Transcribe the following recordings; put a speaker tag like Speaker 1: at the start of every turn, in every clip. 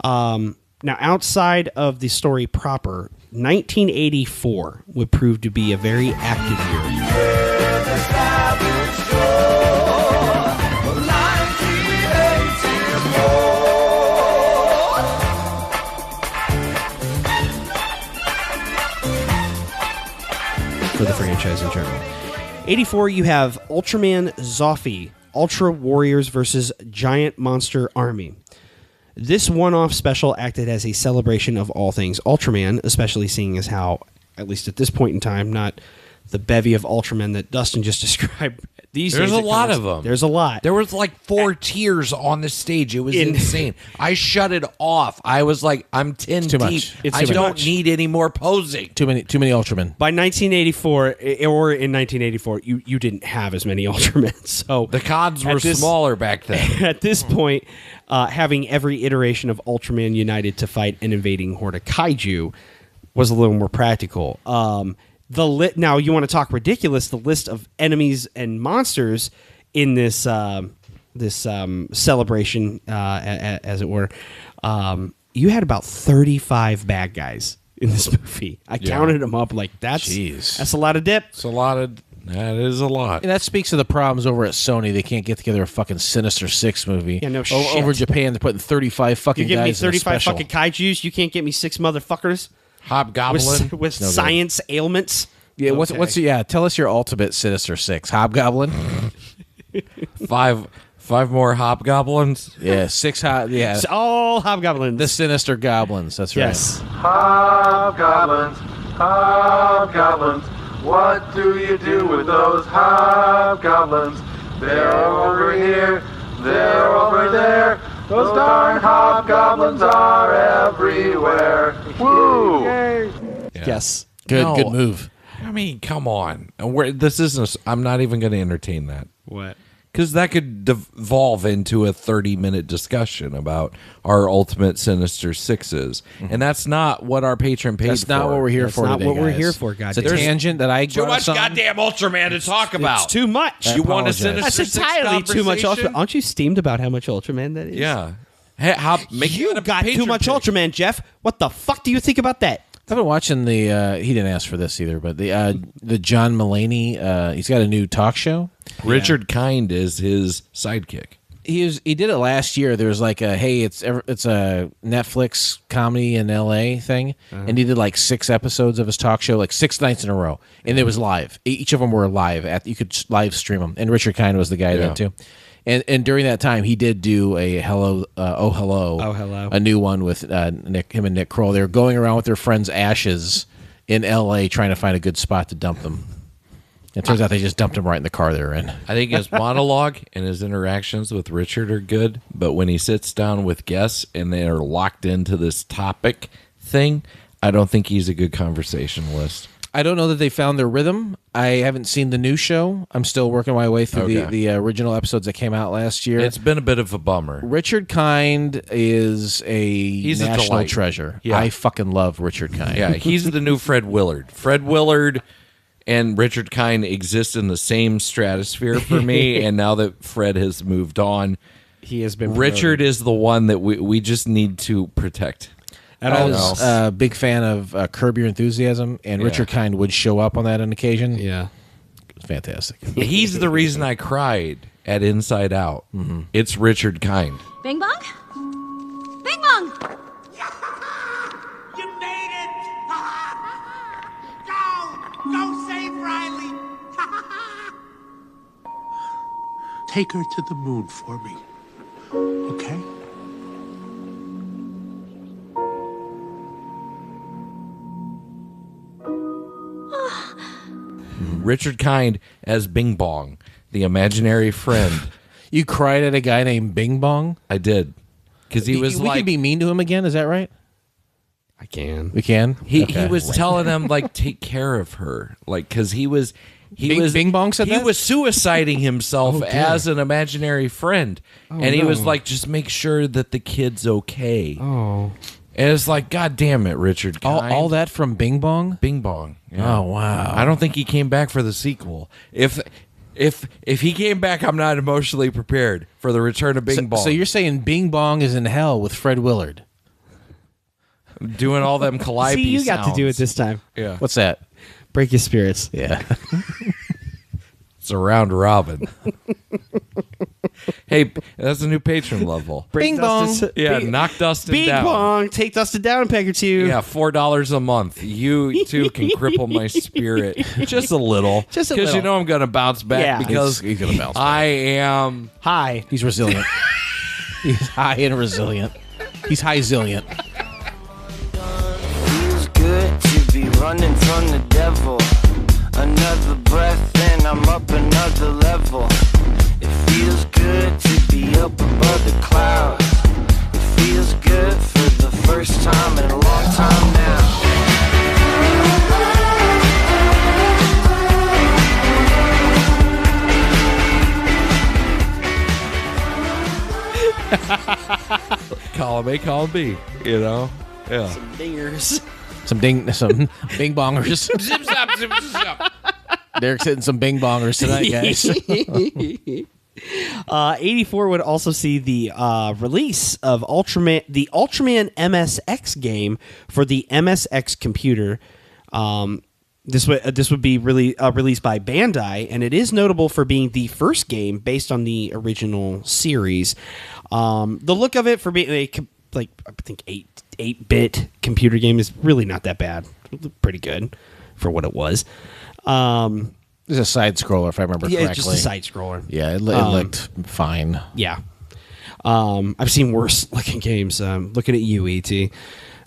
Speaker 1: Now, outside of the story proper, 1984 would prove to be a very active year for the franchise in general. 84, you have Ultraman Zoffy, Ultra Warriors versus Giant Monster Army. This one-off special acted as a celebration of all things Ultraman, especially seeing as how, at least at this point in time, not the bevy of Ultramen that Dustin just described.
Speaker 2: There's a lot of them.
Speaker 1: There's a lot.
Speaker 2: There was like 4 tiers on the stage. It was insane. I shut it off. I was like, I'm 10
Speaker 3: too
Speaker 2: deep.
Speaker 3: Much.
Speaker 2: I don't need any more posing.
Speaker 3: Too many Ultramen.
Speaker 1: By 1984, or in 1984, you didn't have as many Ultramen. So
Speaker 2: the CODs were smaller back then.
Speaker 1: At this point, having every iteration of Ultraman united to fight an invading horde of kaiju was a little more practical. Now, you want to talk ridiculous? The list of enemies and monsters in this celebration, as it were, you had about 35 bad guys in this movie. I counted them up. Like that's a lot of dip.
Speaker 2: That is a lot.
Speaker 3: And that speaks to the problems over at Sony. They can't get together a fucking Sinister Six movie.
Speaker 1: Yeah, no shit.
Speaker 3: Over Japan, they're putting 35 fucking guys in a special.
Speaker 1: You give me 35 fucking kaijus. You can't get me 6 motherfuckers.
Speaker 2: Hobgoblin
Speaker 1: with science ailments.
Speaker 3: Yeah, okay. Tell us your ultimate Sinister Six. Hobgoblin.
Speaker 2: 5 more hobgoblins.
Speaker 3: Yeah, 6
Speaker 1: It's all hobgoblins.
Speaker 3: The Sinister Goblins. That's right.
Speaker 1: Yes.
Speaker 4: Hobgoblins. What do you do with those hobgoblins? They're over here. They're over there. Those darn hobgoblins are everywhere. Woo!
Speaker 1: Yes.
Speaker 3: Good move.
Speaker 2: I mean, come on. I'm not even going to entertain that.
Speaker 1: What?
Speaker 2: Because that could devolve into a 30-minute discussion about our ultimate Sinister Sixes. And that's not what our patron paid for.
Speaker 3: That's not what we're here for today,
Speaker 1: That's not what we're
Speaker 3: guys.
Speaker 1: here for, guys.
Speaker 3: It's a tangent that I
Speaker 2: Too much goddamn Ultraman to talk about.
Speaker 1: It's too much.
Speaker 2: You want a
Speaker 3: apologize.
Speaker 2: Sinister
Speaker 1: That's
Speaker 2: Six
Speaker 1: entirely too much
Speaker 2: conversation?
Speaker 1: Ultraman. Aren't you steamed about how much Ultraman that is?
Speaker 2: Yeah.
Speaker 1: You got too much Ultraman, Jeff. What the fuck do you think about that?
Speaker 3: I've been watching the. He didn't ask for this either, but the John Mulaney. He's got a new talk show.
Speaker 2: Richard Kind is his sidekick.
Speaker 3: He did it last year. There was like it's a Netflix comedy in LA thing, and he did like 6 episodes of his talk show, like 6 nights in a row, and it was live. Each of them were live. You could live stream them, and Richard Kind was the guy then too. And during that time, he did do a hello, a new one with him and Nick Kroll. They were going around with their friends' ashes in L.A. trying to find a good spot to dump them. It turns out they just dumped him right in the car they were in.
Speaker 2: I think his monologue and his interactions with Richard are good, but when he sits down with guests and they are locked into this topic thing, I don't think he's a good conversationalist.
Speaker 3: I don't know that they found their rhythm. I haven't seen the new show. I'm still working my way through the original episodes that came out last year.
Speaker 2: It's been a bit of a bummer.
Speaker 3: Richard Kind is he's national treasure. Yeah. I fucking love Richard Kind.
Speaker 2: Yeah, he's the new Fred Willard. Fred Willard and Richard Kind exist in the same stratosphere for me, and now that Fred has moved on,
Speaker 1: he has been
Speaker 2: Richard is the one that we just need to protect.
Speaker 3: I was a big fan of Curb Your Enthusiasm, and Richard Kind would show up on that on occasion.
Speaker 1: Yeah.
Speaker 3: It's fantastic.
Speaker 2: He's the reason I cried at Inside Out. Mm-hmm. It's Richard Kind.
Speaker 5: Bing bong? Bing bong!
Speaker 6: You made it! Go save Riley!
Speaker 7: Take her to the moon for me, okay?
Speaker 2: Richard Kind as Bing Bong, the imaginary friend.
Speaker 3: You cried at a guy named Bing Bong?
Speaker 2: I did. Because he was
Speaker 3: we can be mean to him again, is that right?
Speaker 1: I can.
Speaker 3: We can?
Speaker 2: He was telling him, like, take care of her. Like, because he was
Speaker 3: Bing Bong said that?
Speaker 2: He was suiciding himself as an imaginary friend. And he was like, just make sure that the kid's okay.
Speaker 1: Oh.
Speaker 2: And it's like, God damn it, Richard Kind.
Speaker 3: All that from Bing Bong?
Speaker 2: Bing Bong. Yeah.
Speaker 3: Oh, wow.
Speaker 2: I don't think he came back for the sequel. If he came back, I'm not emotionally prepared for the return of Bing Bong.
Speaker 3: So you're saying Bing Bong is in hell with Fred Willard?
Speaker 2: doing all them calliope
Speaker 1: See, you got to do it
Speaker 2: sounds.
Speaker 1: this time.
Speaker 2: Yeah.
Speaker 3: What's that?
Speaker 1: Break your spirits.
Speaker 3: Yeah.
Speaker 2: It's a round robin. Hey, that's a new patron level.
Speaker 1: Break
Speaker 3: Bing
Speaker 1: Dustin-
Speaker 2: Yeah,
Speaker 1: Bing-
Speaker 2: knock Dustin
Speaker 1: Bing
Speaker 2: down.
Speaker 1: bong. Take Dustin down a peg or two.
Speaker 2: Yeah, $4 a month. You too can cripple my spirit just a little,
Speaker 1: Just a
Speaker 2: because you
Speaker 1: little.
Speaker 2: know I'm going to bounce back
Speaker 1: Yeah.
Speaker 2: because
Speaker 3: He's gonna bounce back.
Speaker 2: I am.
Speaker 1: Hi.
Speaker 3: He's resilient. He's high and resilient. He's high-zilliant.
Speaker 8: Feels good to be running from the devil. Another breath and I'm up another level. It feels good to be up above the clouds. It feels good for the first time in a long time now.
Speaker 2: Column A, column B. You know? Yeah.
Speaker 1: Dingers.
Speaker 3: Some bing bongers.
Speaker 2: Zip, zap, zip, zap.
Speaker 3: Derek's hitting some bing bongers tonight, guys.
Speaker 1: 84 would also see the release of the Ultraman MSX game for the MSX computer. This would be really released by Bandai, and it is notable for being the first game based on the original series. The look of it for being I think 8-bit computer game is really not that bad. It looked pretty good for what it was.
Speaker 3: It's a side scroller, if I remember
Speaker 1: Yeah,
Speaker 3: correctly.
Speaker 1: it's just a side scroller.
Speaker 3: Yeah, it looked fine.
Speaker 1: Yeah. I've seen worse looking games. Looking at you, E.T.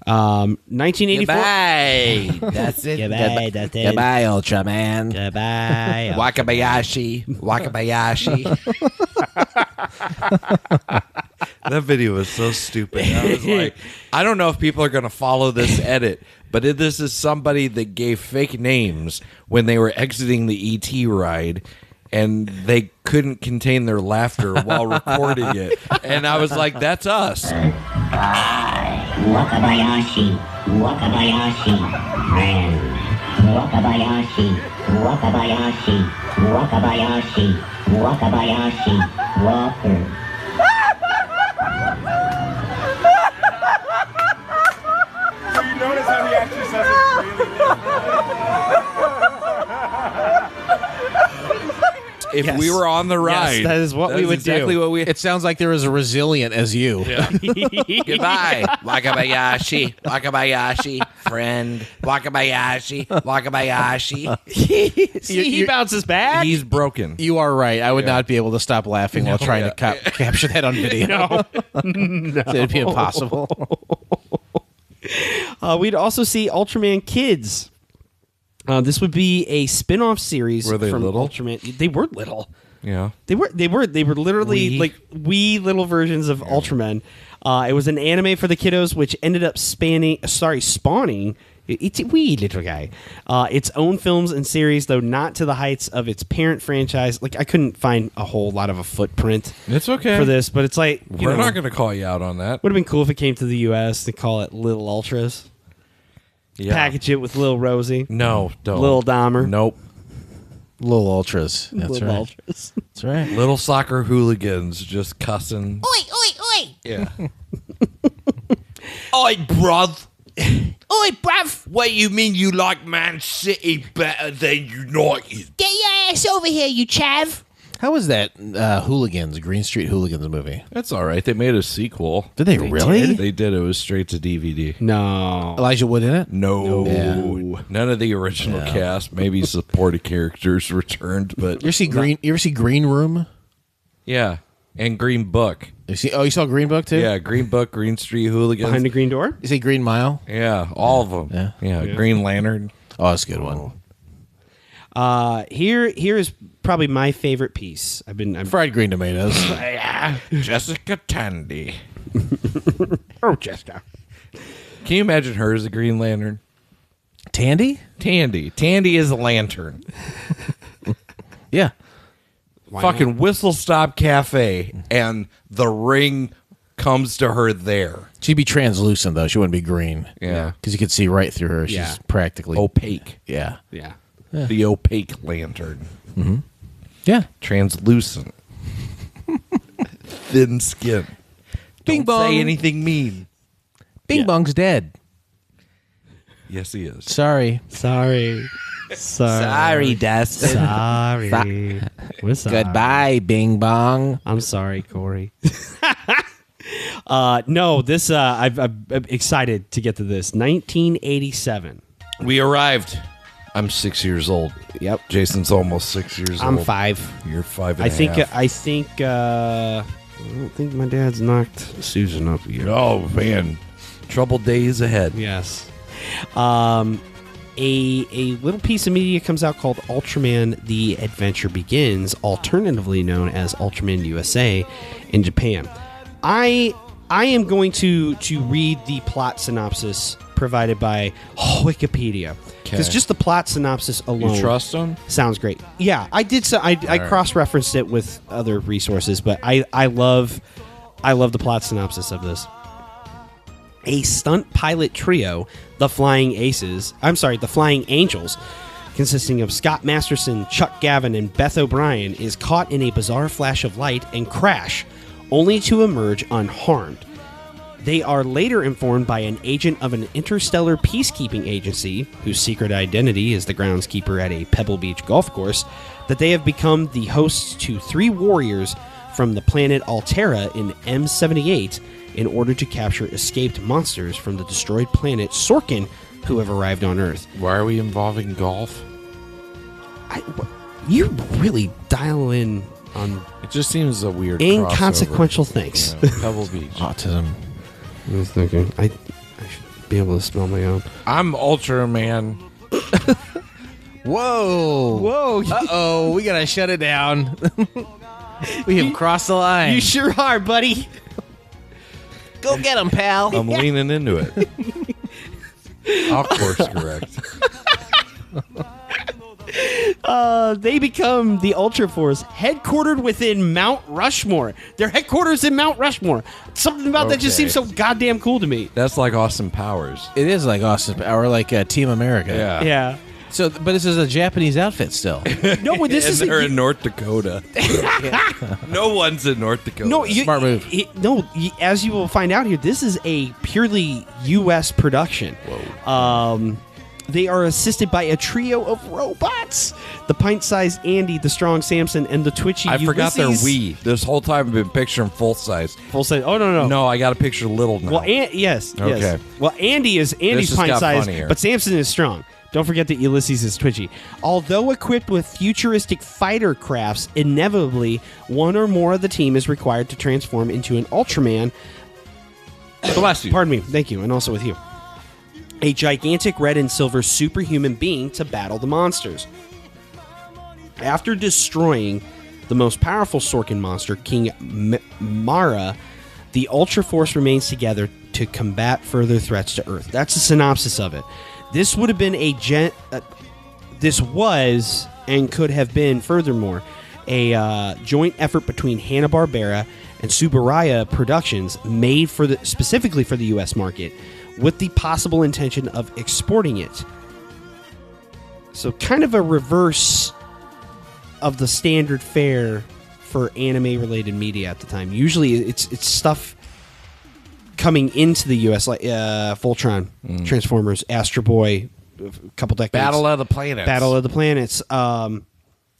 Speaker 1: 1984.
Speaker 2: Goodbye. That's it.
Speaker 1: Goodbye, Dustin.
Speaker 3: Goodbye, Ultraman.
Speaker 1: Goodbye.
Speaker 2: Wakabayashi. Wakabayashi. That video was so stupid. I was like, I don't know if people are going to follow this edit, but this is somebody that gave fake names when they were exiting the ET ride, and they couldn't contain their laughter while recording it. And I was like, that's us.
Speaker 9: Wakabayashi, Wakabayashi, friend. Wakabayashi, Wakabayashi, Wakabayashi, Wakabayashi, walker.
Speaker 4: You notice how he actually says it
Speaker 2: If
Speaker 1: Yes.
Speaker 2: we were on the ride,
Speaker 1: Yes, that is what we would
Speaker 2: exactly
Speaker 1: do.
Speaker 2: what we.
Speaker 3: It sounds like they're as resilient as you.
Speaker 2: Goodbye, Wakabayashi, Wakabayashi, friend, Wakabayashi, Wakabayashi.
Speaker 1: See, he bounces back.
Speaker 2: He's broken.
Speaker 3: You are right. I would not be able to stop laughing while trying to capture that on video.
Speaker 1: No.
Speaker 3: It'd be impossible.
Speaker 1: We'd also see Ultraman Kids. This would be a spin-off series.
Speaker 2: Were they
Speaker 1: from
Speaker 2: little?
Speaker 1: Ultraman. They were little.
Speaker 2: Yeah.
Speaker 1: They were literally
Speaker 2: Wee.
Speaker 1: like wee little versions of Ultraman. It was an anime for the kiddos, which ended up spawning. It's a wee little guy. Its own films and series, though not to the heights of its parent franchise. Like I couldn't find a whole lot of a footprint
Speaker 2: It's okay.
Speaker 1: for this, but it's like
Speaker 2: We're not going to call you out on that.
Speaker 1: Would have been cool if it came to the U.S. to call it Little Ultras.
Speaker 2: Yeah.
Speaker 1: Package it with Lil Rosie,
Speaker 2: No, don't.
Speaker 1: Lil Dahmer,
Speaker 2: Nope.
Speaker 3: Little Ultras. That's
Speaker 1: Lil
Speaker 3: right.
Speaker 1: Ultras.
Speaker 3: That's right.
Speaker 2: Little soccer hooligans just cussing.
Speaker 5: Oi, oi, oi!
Speaker 2: Yeah. Oi, bruv.
Speaker 5: Oi, bruv!
Speaker 2: What you mean you like Man City better than United?
Speaker 5: Get your ass over here, you chav!
Speaker 3: How was that Green Street Hooligans movie?
Speaker 2: That's all right. They made a sequel.
Speaker 3: Did they really?
Speaker 2: They did. It was straight to DVD.
Speaker 1: No.
Speaker 3: Elijah Wood in it?
Speaker 2: No.
Speaker 3: Yeah.
Speaker 2: None of the original cast. Maybe supporting characters returned, but
Speaker 3: You ever see Green Room?
Speaker 2: yeah. And Green Book.
Speaker 3: You saw Green Book too?
Speaker 2: Yeah, Green Book, Green Street Hooligans.
Speaker 1: Behind the green door.
Speaker 3: You see Green Mile?
Speaker 2: Yeah, all of them.
Speaker 3: Yeah.
Speaker 2: Green Lantern.
Speaker 3: Oh, that's a good one.
Speaker 1: Here is probably my favorite piece. I'm
Speaker 3: Fried green tomatoes.
Speaker 2: Jessica Tandy.
Speaker 1: Oh, Jessica.
Speaker 2: Can you imagine her as a Green Lantern?
Speaker 3: Tandy?
Speaker 2: Tandy is a lantern.
Speaker 3: Yeah.
Speaker 2: Fucking Whistle Stop Cafe, and the ring comes to her there.
Speaker 3: She'd be translucent though. She wouldn't be green.
Speaker 2: Yeah.
Speaker 3: Because you could see right through her. She's
Speaker 1: Yeah.
Speaker 3: practically
Speaker 2: Opaque.
Speaker 3: Yeah.
Speaker 1: Yeah.
Speaker 2: The opaque lantern.
Speaker 3: Yeah.
Speaker 2: Translucent. Thin skin.
Speaker 3: Bing
Speaker 2: Don't say
Speaker 3: bong.
Speaker 2: anything mean.
Speaker 3: Bing Bong's dead.
Speaker 2: Yes, he is.
Speaker 3: Sorry.
Speaker 1: Sorry.
Speaker 3: Dustin.
Speaker 1: Sorry. We're sorry.
Speaker 3: Goodbye, Bing Bong.
Speaker 1: I'm sorry, Corey. No, this I'm excited to get to this. 1987.
Speaker 2: We arrived. I'm 6 years old.
Speaker 1: Yep.
Speaker 2: Jason's almost 6 years old.
Speaker 1: I'm 5.
Speaker 2: You're 5 and
Speaker 1: I
Speaker 2: a
Speaker 1: think.
Speaker 2: half.
Speaker 1: I don't think my dad's knocked Susan up yet.
Speaker 2: Oh, man. Troubled days ahead.
Speaker 1: Yes. A little piece of media comes out called Ultraman: The Adventure Begins, alternatively known as Ultraman USA in Japan. I am going to read the plot synopsis provided by Wikipedia, because just the plot synopsis alone,
Speaker 2: You trust him?
Speaker 1: sounds great. Yeah, I did. So I cross-referenced it with other resources, but I love the plot synopsis of this. A stunt pilot trio, the Flying Angels, consisting of Scott Masterson, Chuck Gavin, and Beth O'Brien, is caught in a bizarre flash of light and crash, only to emerge unharmed. They are later informed by an agent of an interstellar peacekeeping agency, whose secret identity is the groundskeeper at a Pebble Beach golf course, that they have become the hosts to 3 warriors from the planet Altera in M78 in order to capture escaped monsters from the destroyed planet Sorkin, who have arrived on Earth.
Speaker 2: Why are we involving golf?
Speaker 1: You really dial in on
Speaker 2: It just seems a weird
Speaker 1: inconsequential things.
Speaker 2: crossover. Yeah, Pebble Beach.
Speaker 3: Autism.
Speaker 1: I was thinking, I should be able to spell my own.
Speaker 2: I'm Ultraman.
Speaker 3: Whoa.
Speaker 1: Whoa.
Speaker 3: Uh-oh, we gotta shut it down. We have crossed the line.
Speaker 1: You sure are, buddy.
Speaker 3: Go get him, pal.
Speaker 2: I'm leaning into it. I'll course correct.
Speaker 1: They become the Ultra Force, headquartered within Mount Rushmore. Their headquarters in Mount Rushmore. Something about that just
Speaker 2: Okay.
Speaker 1: seems so goddamn cool to me.
Speaker 2: That's like Austin Powers.
Speaker 3: It is like Austin, or like Team America.
Speaker 2: Yeah.
Speaker 1: Yeah.
Speaker 3: So, but this is a Japanese outfit still.
Speaker 1: No, but this
Speaker 2: And
Speaker 1: is
Speaker 2: they're in North Dakota. No one's in North Dakota.
Speaker 1: no
Speaker 3: Smart move.
Speaker 1: As you will find out here, this is a purely U.S. production. Whoa. They are assisted by a trio of robots: the pint-sized Andy, the strong Samson, and the twitchy
Speaker 2: I forgot they're
Speaker 1: Ulysses.
Speaker 2: we. This whole time I've been picturing full size.
Speaker 1: Full size. Oh no.
Speaker 2: No, I got to picture little now.
Speaker 1: Well, yes.
Speaker 2: Okay.
Speaker 1: Well, Andy's
Speaker 2: just got
Speaker 1: pint-sized,
Speaker 2: funnier.
Speaker 1: but Samson is strong. Don't forget that Ulysses is twitchy. Although equipped with futuristic fighter crafts, inevitably one or more of the team is required to transform into an Ultraman.
Speaker 2: Bless you.
Speaker 1: Pardon me. Thank you, and also with you. A gigantic red and silver superhuman being to battle the monsters. After destroying the most powerful Sorkin monster, King Mara, the Ultra Force remains together to combat further threats to Earth. That's the synopsis of it. This would have been this was and could have been, furthermore, a joint effort between Hanna-Barbera and Tsuburaya Productions, made specifically for the U.S. market, with the possible intention of exporting it. So, kind of a reverse of the standard fare for anime-related media at the time. Usually, it's stuff coming into the U.S., like Voltron, Transformers, Astro Boy, a couple decades.
Speaker 2: Battle of the Planets.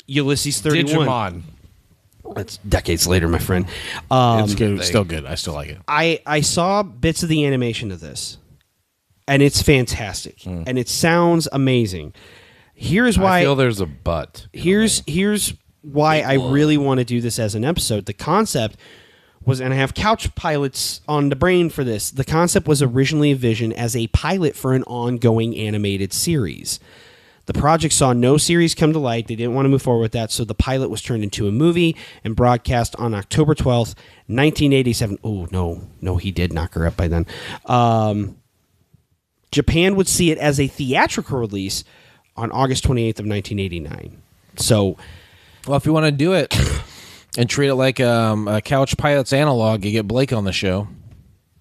Speaker 1: Ulysses 31.
Speaker 2: Digimon.
Speaker 1: That's decades later, my friend.
Speaker 3: It's good. Still good. I still like it.
Speaker 1: I saw bits of the animation of this, and it's fantastic, and it sounds amazing. Here's why
Speaker 2: I feel there's a but.
Speaker 1: Here's why I really want to do this as an episode. The concept was, and I have couch pilots on the brain for this, the concept was originally envisioned as a pilot for an ongoing animated series. The project saw no series come to light. They didn't want to move forward with that, so the pilot was turned into a movie and broadcast on October 12th, 1987. Oh, no, he did knock her up by then. Japan would see it as a theatrical release on August 28th of 1989. So,
Speaker 3: well, if you want to do it and treat it like a Couch Pilots analog, you get Blake on the show.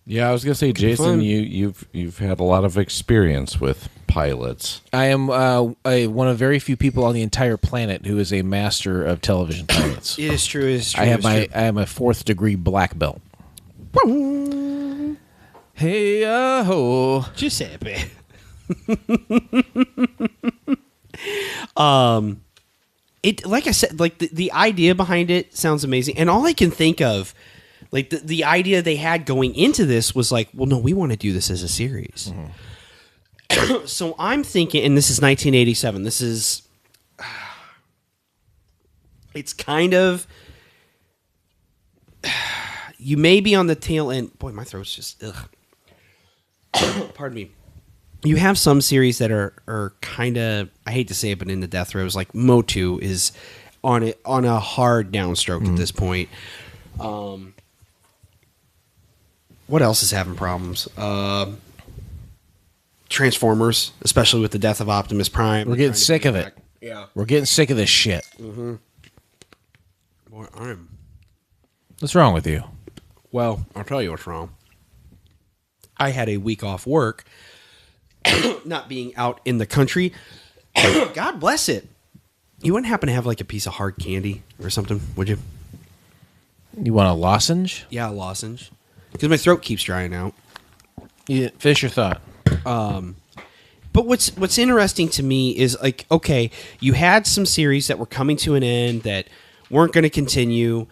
Speaker 2: Yeah, I was gonna say, Jason,
Speaker 1: fun.
Speaker 2: you've had a lot of experience with pilots.
Speaker 3: I am one of very few people on the entire planet who is a master of television pilots.
Speaker 1: it is true. It is true.
Speaker 3: I have I am a 4th degree black belt. Hey ho!
Speaker 1: Giuseppe. It, like I said, like the idea behind it sounds amazing, and all I can think of, like the idea they had going into this was like, well, no, we want to do this as a series. So I'm thinking, and this is 1987. This is, it's kind of, you may be on the tail end. Boy, my throat's just, ugh. Pardon me. You have some series that are kind of, I hate to say it, but in the death throes. Like Motu is on a hard downstroke at this point. What else is having problems? Transformers, especially with the death of Optimus Prime.
Speaker 3: We're getting sick of it.
Speaker 1: Yeah.
Speaker 3: We're getting sick of this shit.
Speaker 1: Boy,
Speaker 3: What's wrong with you?
Speaker 1: Well, I'll tell you what's wrong. I had a week off work, not being out in the country. God bless it. You wouldn't happen to have like a piece of hard candy or something, would you?
Speaker 3: You want a lozenge?
Speaker 1: Yeah, a lozenge. Because my throat keeps drying out.
Speaker 3: You didn't finish your thought.
Speaker 1: But what's interesting to me is, like, okay, you had some series that were coming to an end that weren't going to continue.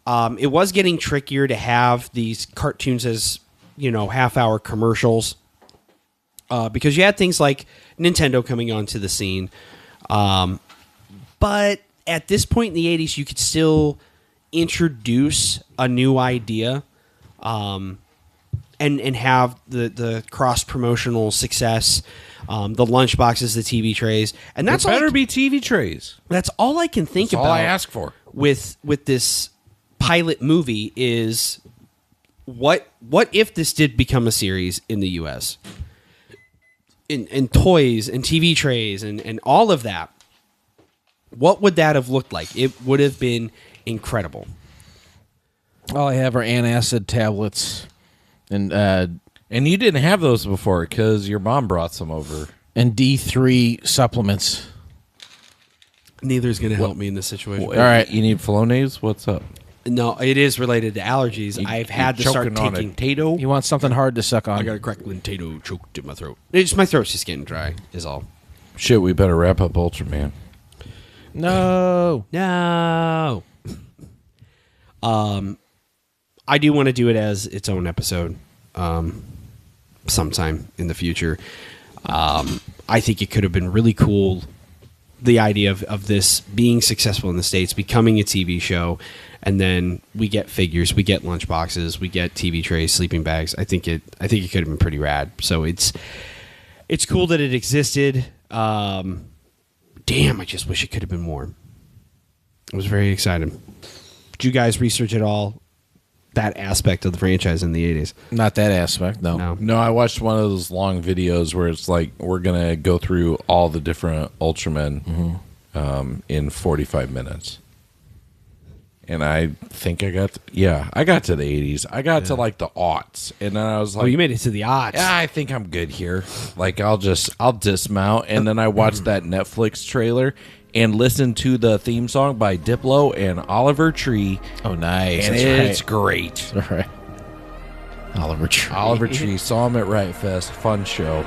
Speaker 1: It was getting trickier to have these cartoons as, half-hour commercials. Because you had things like Nintendo coming onto the scene. But at this point in the 80s, you could still introduce a new idea and have the cross-promotional success, the lunchboxes, the TV trays. And that's
Speaker 2: There better be TV trays.
Speaker 1: That's all I can think
Speaker 2: That's
Speaker 1: about.
Speaker 2: all I ask for.
Speaker 1: With this pilot movie is what if this did become a series in the U.S.? In toys and TV trays and all of that, what would that have looked like? It would have been incredible.
Speaker 3: All I have are antacid tablets and
Speaker 2: you didn't have those before because your mom brought some over.
Speaker 3: And D3 supplements.
Speaker 1: Neither's going to help me in this situation.
Speaker 2: All right, you need Flonase? What's up?
Speaker 1: No, it is related to allergies. I've had to start
Speaker 2: choking on
Speaker 1: taking.
Speaker 2: a Tato?
Speaker 3: You want something hard to suck on.
Speaker 1: I got a crackling Tato choked in my throat. It's my throat's just getting dry. Is all.
Speaker 2: Shit, we better wrap up Ultraman.
Speaker 3: No.
Speaker 1: I do want to do it as its own episode sometime in the future. I think it could have been really cool, the idea of this being successful in the States, becoming a TV show, and then we get figures, we get lunchboxes, we get TV trays, sleeping bags. I think it could have been pretty rad. So it's cool that it existed. Damn, I just wish it could have been more. I was very excited. Did you guys research at all that aspect of the franchise in the 80s?
Speaker 3: Not that aspect, no.
Speaker 2: No, I watched one of those long videos where it's like we're going to go through all the different Ultramen in 45 minutes. And I think I got to the 80s. I got to like the aughts. And then I was like,
Speaker 1: Oh, you made it to the aughts.
Speaker 2: yeah, I think I'm good here. Like I'll dismount. And then I watched that Netflix trailer and listened to the theme song by Diplo and Oliver Tree.
Speaker 3: Oh, nice.
Speaker 2: And
Speaker 3: That's
Speaker 2: it's
Speaker 3: right.
Speaker 2: great.
Speaker 3: All right. Oliver Tree.
Speaker 2: Oliver Tree, saw him at Riot Fest. Fun show.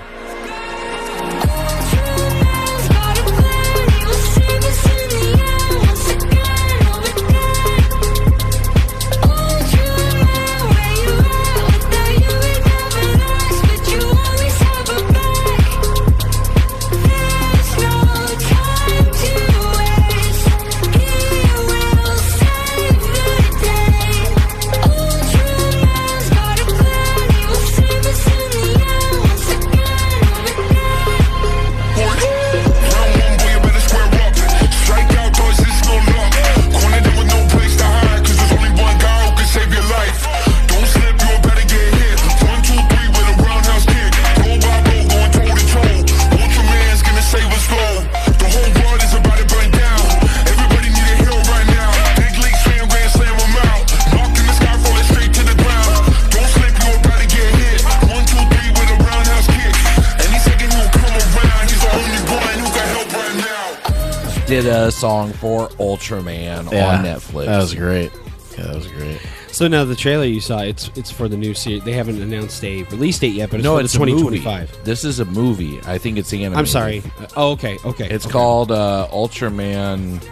Speaker 2: Did a song for Ultraman on Netflix.
Speaker 3: That was great. Yeah, that was great.
Speaker 1: So now the trailer you saw, it's for the new series. They haven't announced a release date yet, but it's for
Speaker 2: it's
Speaker 1: the 2025.
Speaker 2: a movie. This is a movie. I think it's animated.
Speaker 1: I'm sorry. Okay.
Speaker 2: It's called Ultraman.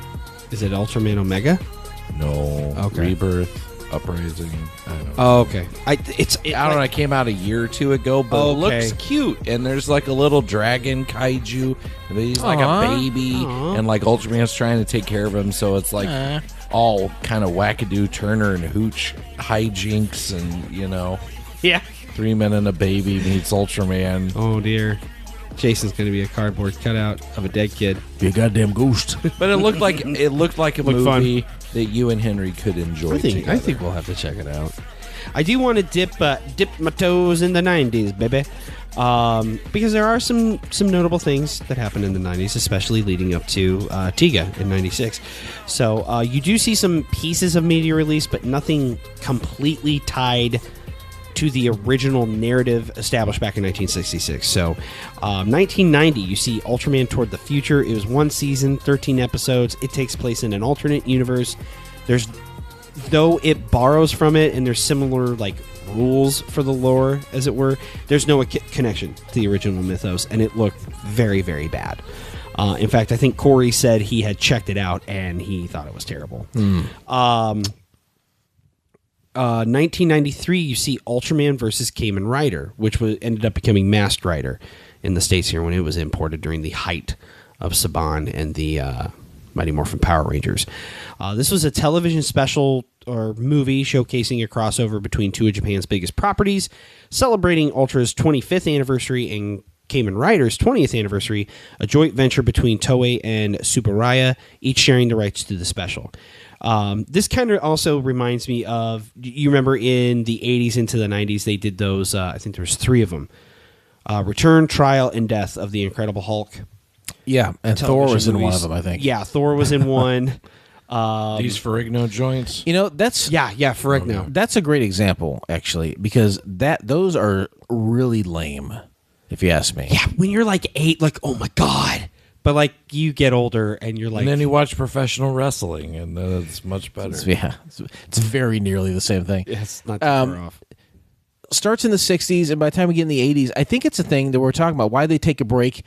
Speaker 1: Is it Ultraman Omega?
Speaker 2: No.
Speaker 1: Okay.
Speaker 2: Rebirth. Uprising. I don't know.
Speaker 1: Oh, okay.
Speaker 2: I don't know. It came out a year or two ago, but it looks cute. And there's like a little dragon kaiju. And he's like a baby, and like Ultraman's trying to take care of him. So it's like all kind of wackadoo Turner and Hooch hijinks, and
Speaker 1: Yeah.
Speaker 2: 3 Men and a Baby meets Ultraman.
Speaker 1: Oh dear. Jason's going to be a cardboard cutout of a dead kid.
Speaker 3: Be a goddamn ghost.
Speaker 2: But it looked like a movie that you and Henry could enjoy.
Speaker 1: I think we'll have to check it out. I do want to dip my toes in the 90s, baby, because there are some notable things that happened in the 90s, especially leading up to Tiga in 96. So you do see some pieces of media release, but nothing completely tied to the original narrative established back in 1966. So 1990, you see Ultraman Toward the Future. It was 1 season, 13 episodes. It takes place in an alternate universe. Though it borrows from it and there's similar like rules for the lore, as it were, there's no connection to the original mythos, and it looked very, very bad. In fact, I think Corey said he had checked it out and he thought it was terrible. 1993, you see Ultraman versus Kamen Rider, which ended up becoming Masked Rider in the States here when it was imported during the height of Saban and the Mighty Morphin Power Rangers. This was a television special or movie showcasing a crossover between two of Japan's biggest properties, celebrating Ultra's 25th anniversary and Kamen Rider's 20th anniversary, a joint venture between Toei and Tsuburaya, each sharing the rights to the special. This kind of also reminds me of, you remember in the 80s into the 90s, they did those, I think there was 3 of them. Return, Trial, and Death of the Incredible Hulk.
Speaker 3: Yeah, and Thor was in one of them, I think.
Speaker 1: Yeah, Thor was in one.
Speaker 2: These Ferrigno joints.
Speaker 3: That's...
Speaker 1: Yeah, Ferrigno.
Speaker 3: That's a great example, actually, because those are really lame, if you ask me.
Speaker 1: Yeah, when you're like 8, like, oh my God. But like you get older and you're like...
Speaker 2: And then you watch professional wrestling, and then it's much better.
Speaker 3: It's very nearly the same thing.
Speaker 1: Yeah, it's not too far off.
Speaker 3: Starts in the 60s, and by the time we get in the 80s, I think it's a thing that we're talking about. Why they take a break.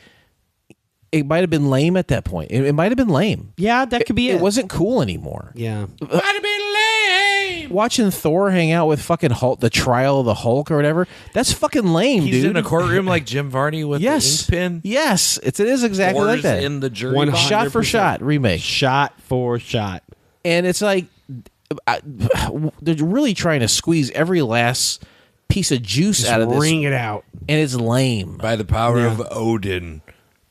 Speaker 3: It might have been lame at that point. It might have been lame.
Speaker 1: Yeah, that could be it.
Speaker 3: It wasn't cool anymore.
Speaker 1: Yeah.
Speaker 2: Might have been lame.
Speaker 3: Watching Thor hang out with fucking Hulk, the Trial of the Hulk or whatever, that's fucking lame,
Speaker 2: He's
Speaker 3: dude.
Speaker 2: in a courtroom like Jim Varney with the ink pen.
Speaker 3: Yes, it is exactly like that.
Speaker 2: In the jury box.
Speaker 3: Shot for shot remake.
Speaker 1: Shot for shot.
Speaker 3: And it's like they're really trying to squeeze every last piece of juice out of this.
Speaker 1: Wring it out.
Speaker 3: And it's lame.
Speaker 2: By the power of Odin,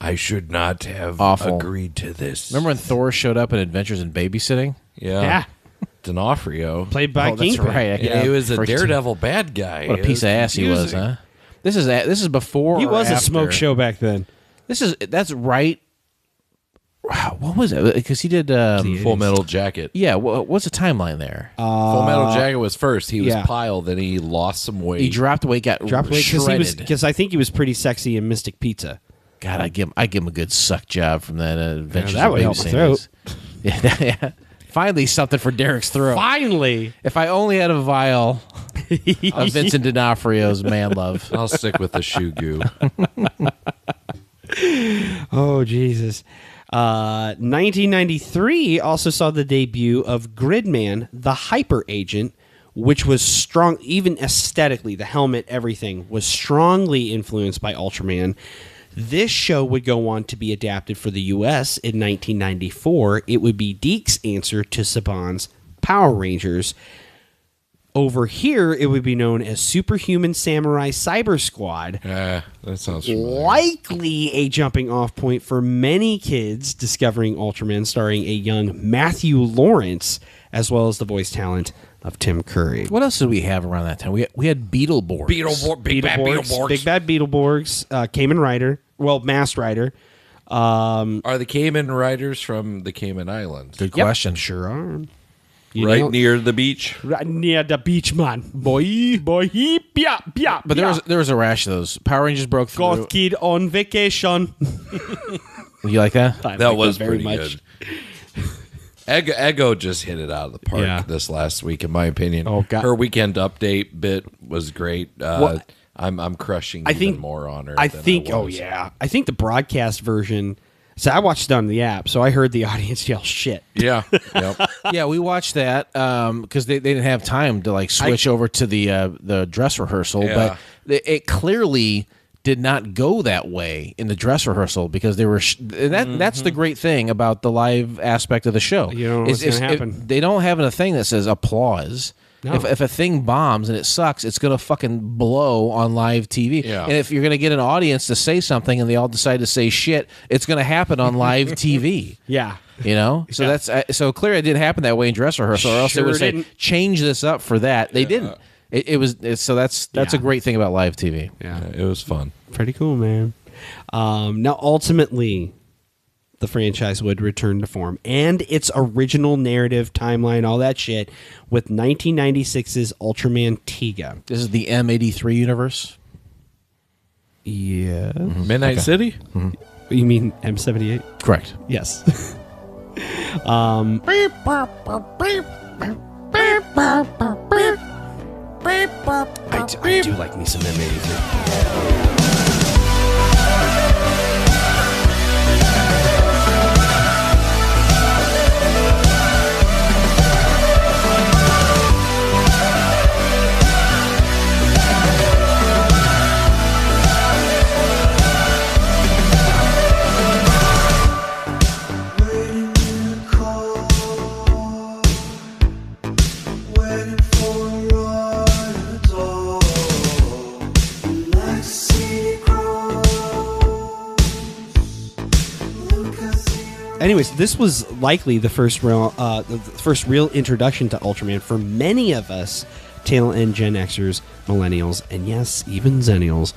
Speaker 2: I should not have agreed to this.
Speaker 3: Remember when Thor showed up in Adventures in Babysitting?
Speaker 2: Yeah. D'Onofrio.
Speaker 1: Played by
Speaker 3: That's
Speaker 1: Kingpin.
Speaker 3: right.
Speaker 2: Yeah, he was a daredevil bad guy.
Speaker 3: What a piece of ass he was, huh? This is before.
Speaker 1: He
Speaker 3: or
Speaker 1: was a
Speaker 3: after.
Speaker 1: smoke show back then.
Speaker 3: That's right. Wow, what was it? Because he did
Speaker 2: Full Metal Jacket.
Speaker 3: Yeah, what's the timeline there?
Speaker 2: Full Metal Jacket was first. He was Pyle, then he lost some weight.
Speaker 3: He dropped weight, got shredded.
Speaker 1: Because I think he was pretty sexy in Mystic Pizza.
Speaker 3: God, I give him a good suck job from that Adventures.
Speaker 1: that would help my throat.
Speaker 3: Yeah. Finally, something for Derek's throat.
Speaker 1: Finally,
Speaker 3: if I only had a vial of Vincent D'Onofrio's Man Love,
Speaker 2: I'll stick with the shoe goo.
Speaker 1: Oh Jesus! 1993 also saw the debut of Gridman, the Hyper Agent, which was strong, even aesthetically. The helmet, everything was strongly influenced by Ultraman. This show would go on to be adapted for the U.S. in 1994. It would be Deke's answer to Saban's Power Rangers. Over here, it would be known as Superhuman Samurai Cyber Squad.
Speaker 2: That sounds familiar.
Speaker 1: Likely a jumping off point for many kids discovering Ultraman, starring a young Matthew Lawrence, as well as the voice talent of Tim Curry.
Speaker 3: What else did we have around that time? We had Beetleborgs.
Speaker 2: Big bad Beetleborgs.
Speaker 1: Big Bad Beetleborgs, Kamen Rider, Masked Rider.
Speaker 2: Are the Cayman Riders from the Cayman Islands?
Speaker 3: Good question.
Speaker 1: Sure are.
Speaker 2: Near the beach?
Speaker 1: Right near the beach, man. Boy, yeah.
Speaker 3: But there was a rash of those. Power Rangers broke through.
Speaker 1: Goth Kid on vacation.
Speaker 3: You like that?
Speaker 2: That was pretty good. Ego just hit it out of the park this last week, in my opinion.
Speaker 1: Oh, God.
Speaker 2: Her weekend update bit was great. I'm crushing even more on her.
Speaker 1: I think the broadcast version. So I watched it on the app, so I heard the audience yell shit.
Speaker 2: Yeah. Yep.
Speaker 3: Yeah, we watched that because they didn't have time to like switch over to the dress rehearsal, but it clearly did not go that way in the dress rehearsal because they were that's the great thing about the live aspect of the show.
Speaker 1: You don't know what's going to happen.
Speaker 3: They don't have a thing that says applause.
Speaker 1: No.
Speaker 3: If a thing bombs and it sucks, it's going to fucking blow on live TV.
Speaker 2: Yeah.
Speaker 3: And if you're going to get an audience to say something and they all decide to say shit, it's going to happen on live TV.
Speaker 1: Yeah.
Speaker 3: You know? So that's so clearly it didn't happen that way in dress rehearsal, or else they would say, change this up for that. They didn't. So that's a great thing about live TV.
Speaker 2: Yeah, it was fun.
Speaker 1: Pretty cool, man. Now, ultimately, the franchise would return to form and its original narrative, timeline, all that shit, with 1996's Ultraman Tiga.
Speaker 3: This is the M83 universe?
Speaker 1: Yeah.
Speaker 2: Midnight City?
Speaker 1: You mean M78?
Speaker 3: Correct.
Speaker 1: Yes. I do like me some M83. Anyways, this was likely the first real introduction to Ultraman for many of us tail end Gen Xers, millennials, and yes, even Zennials.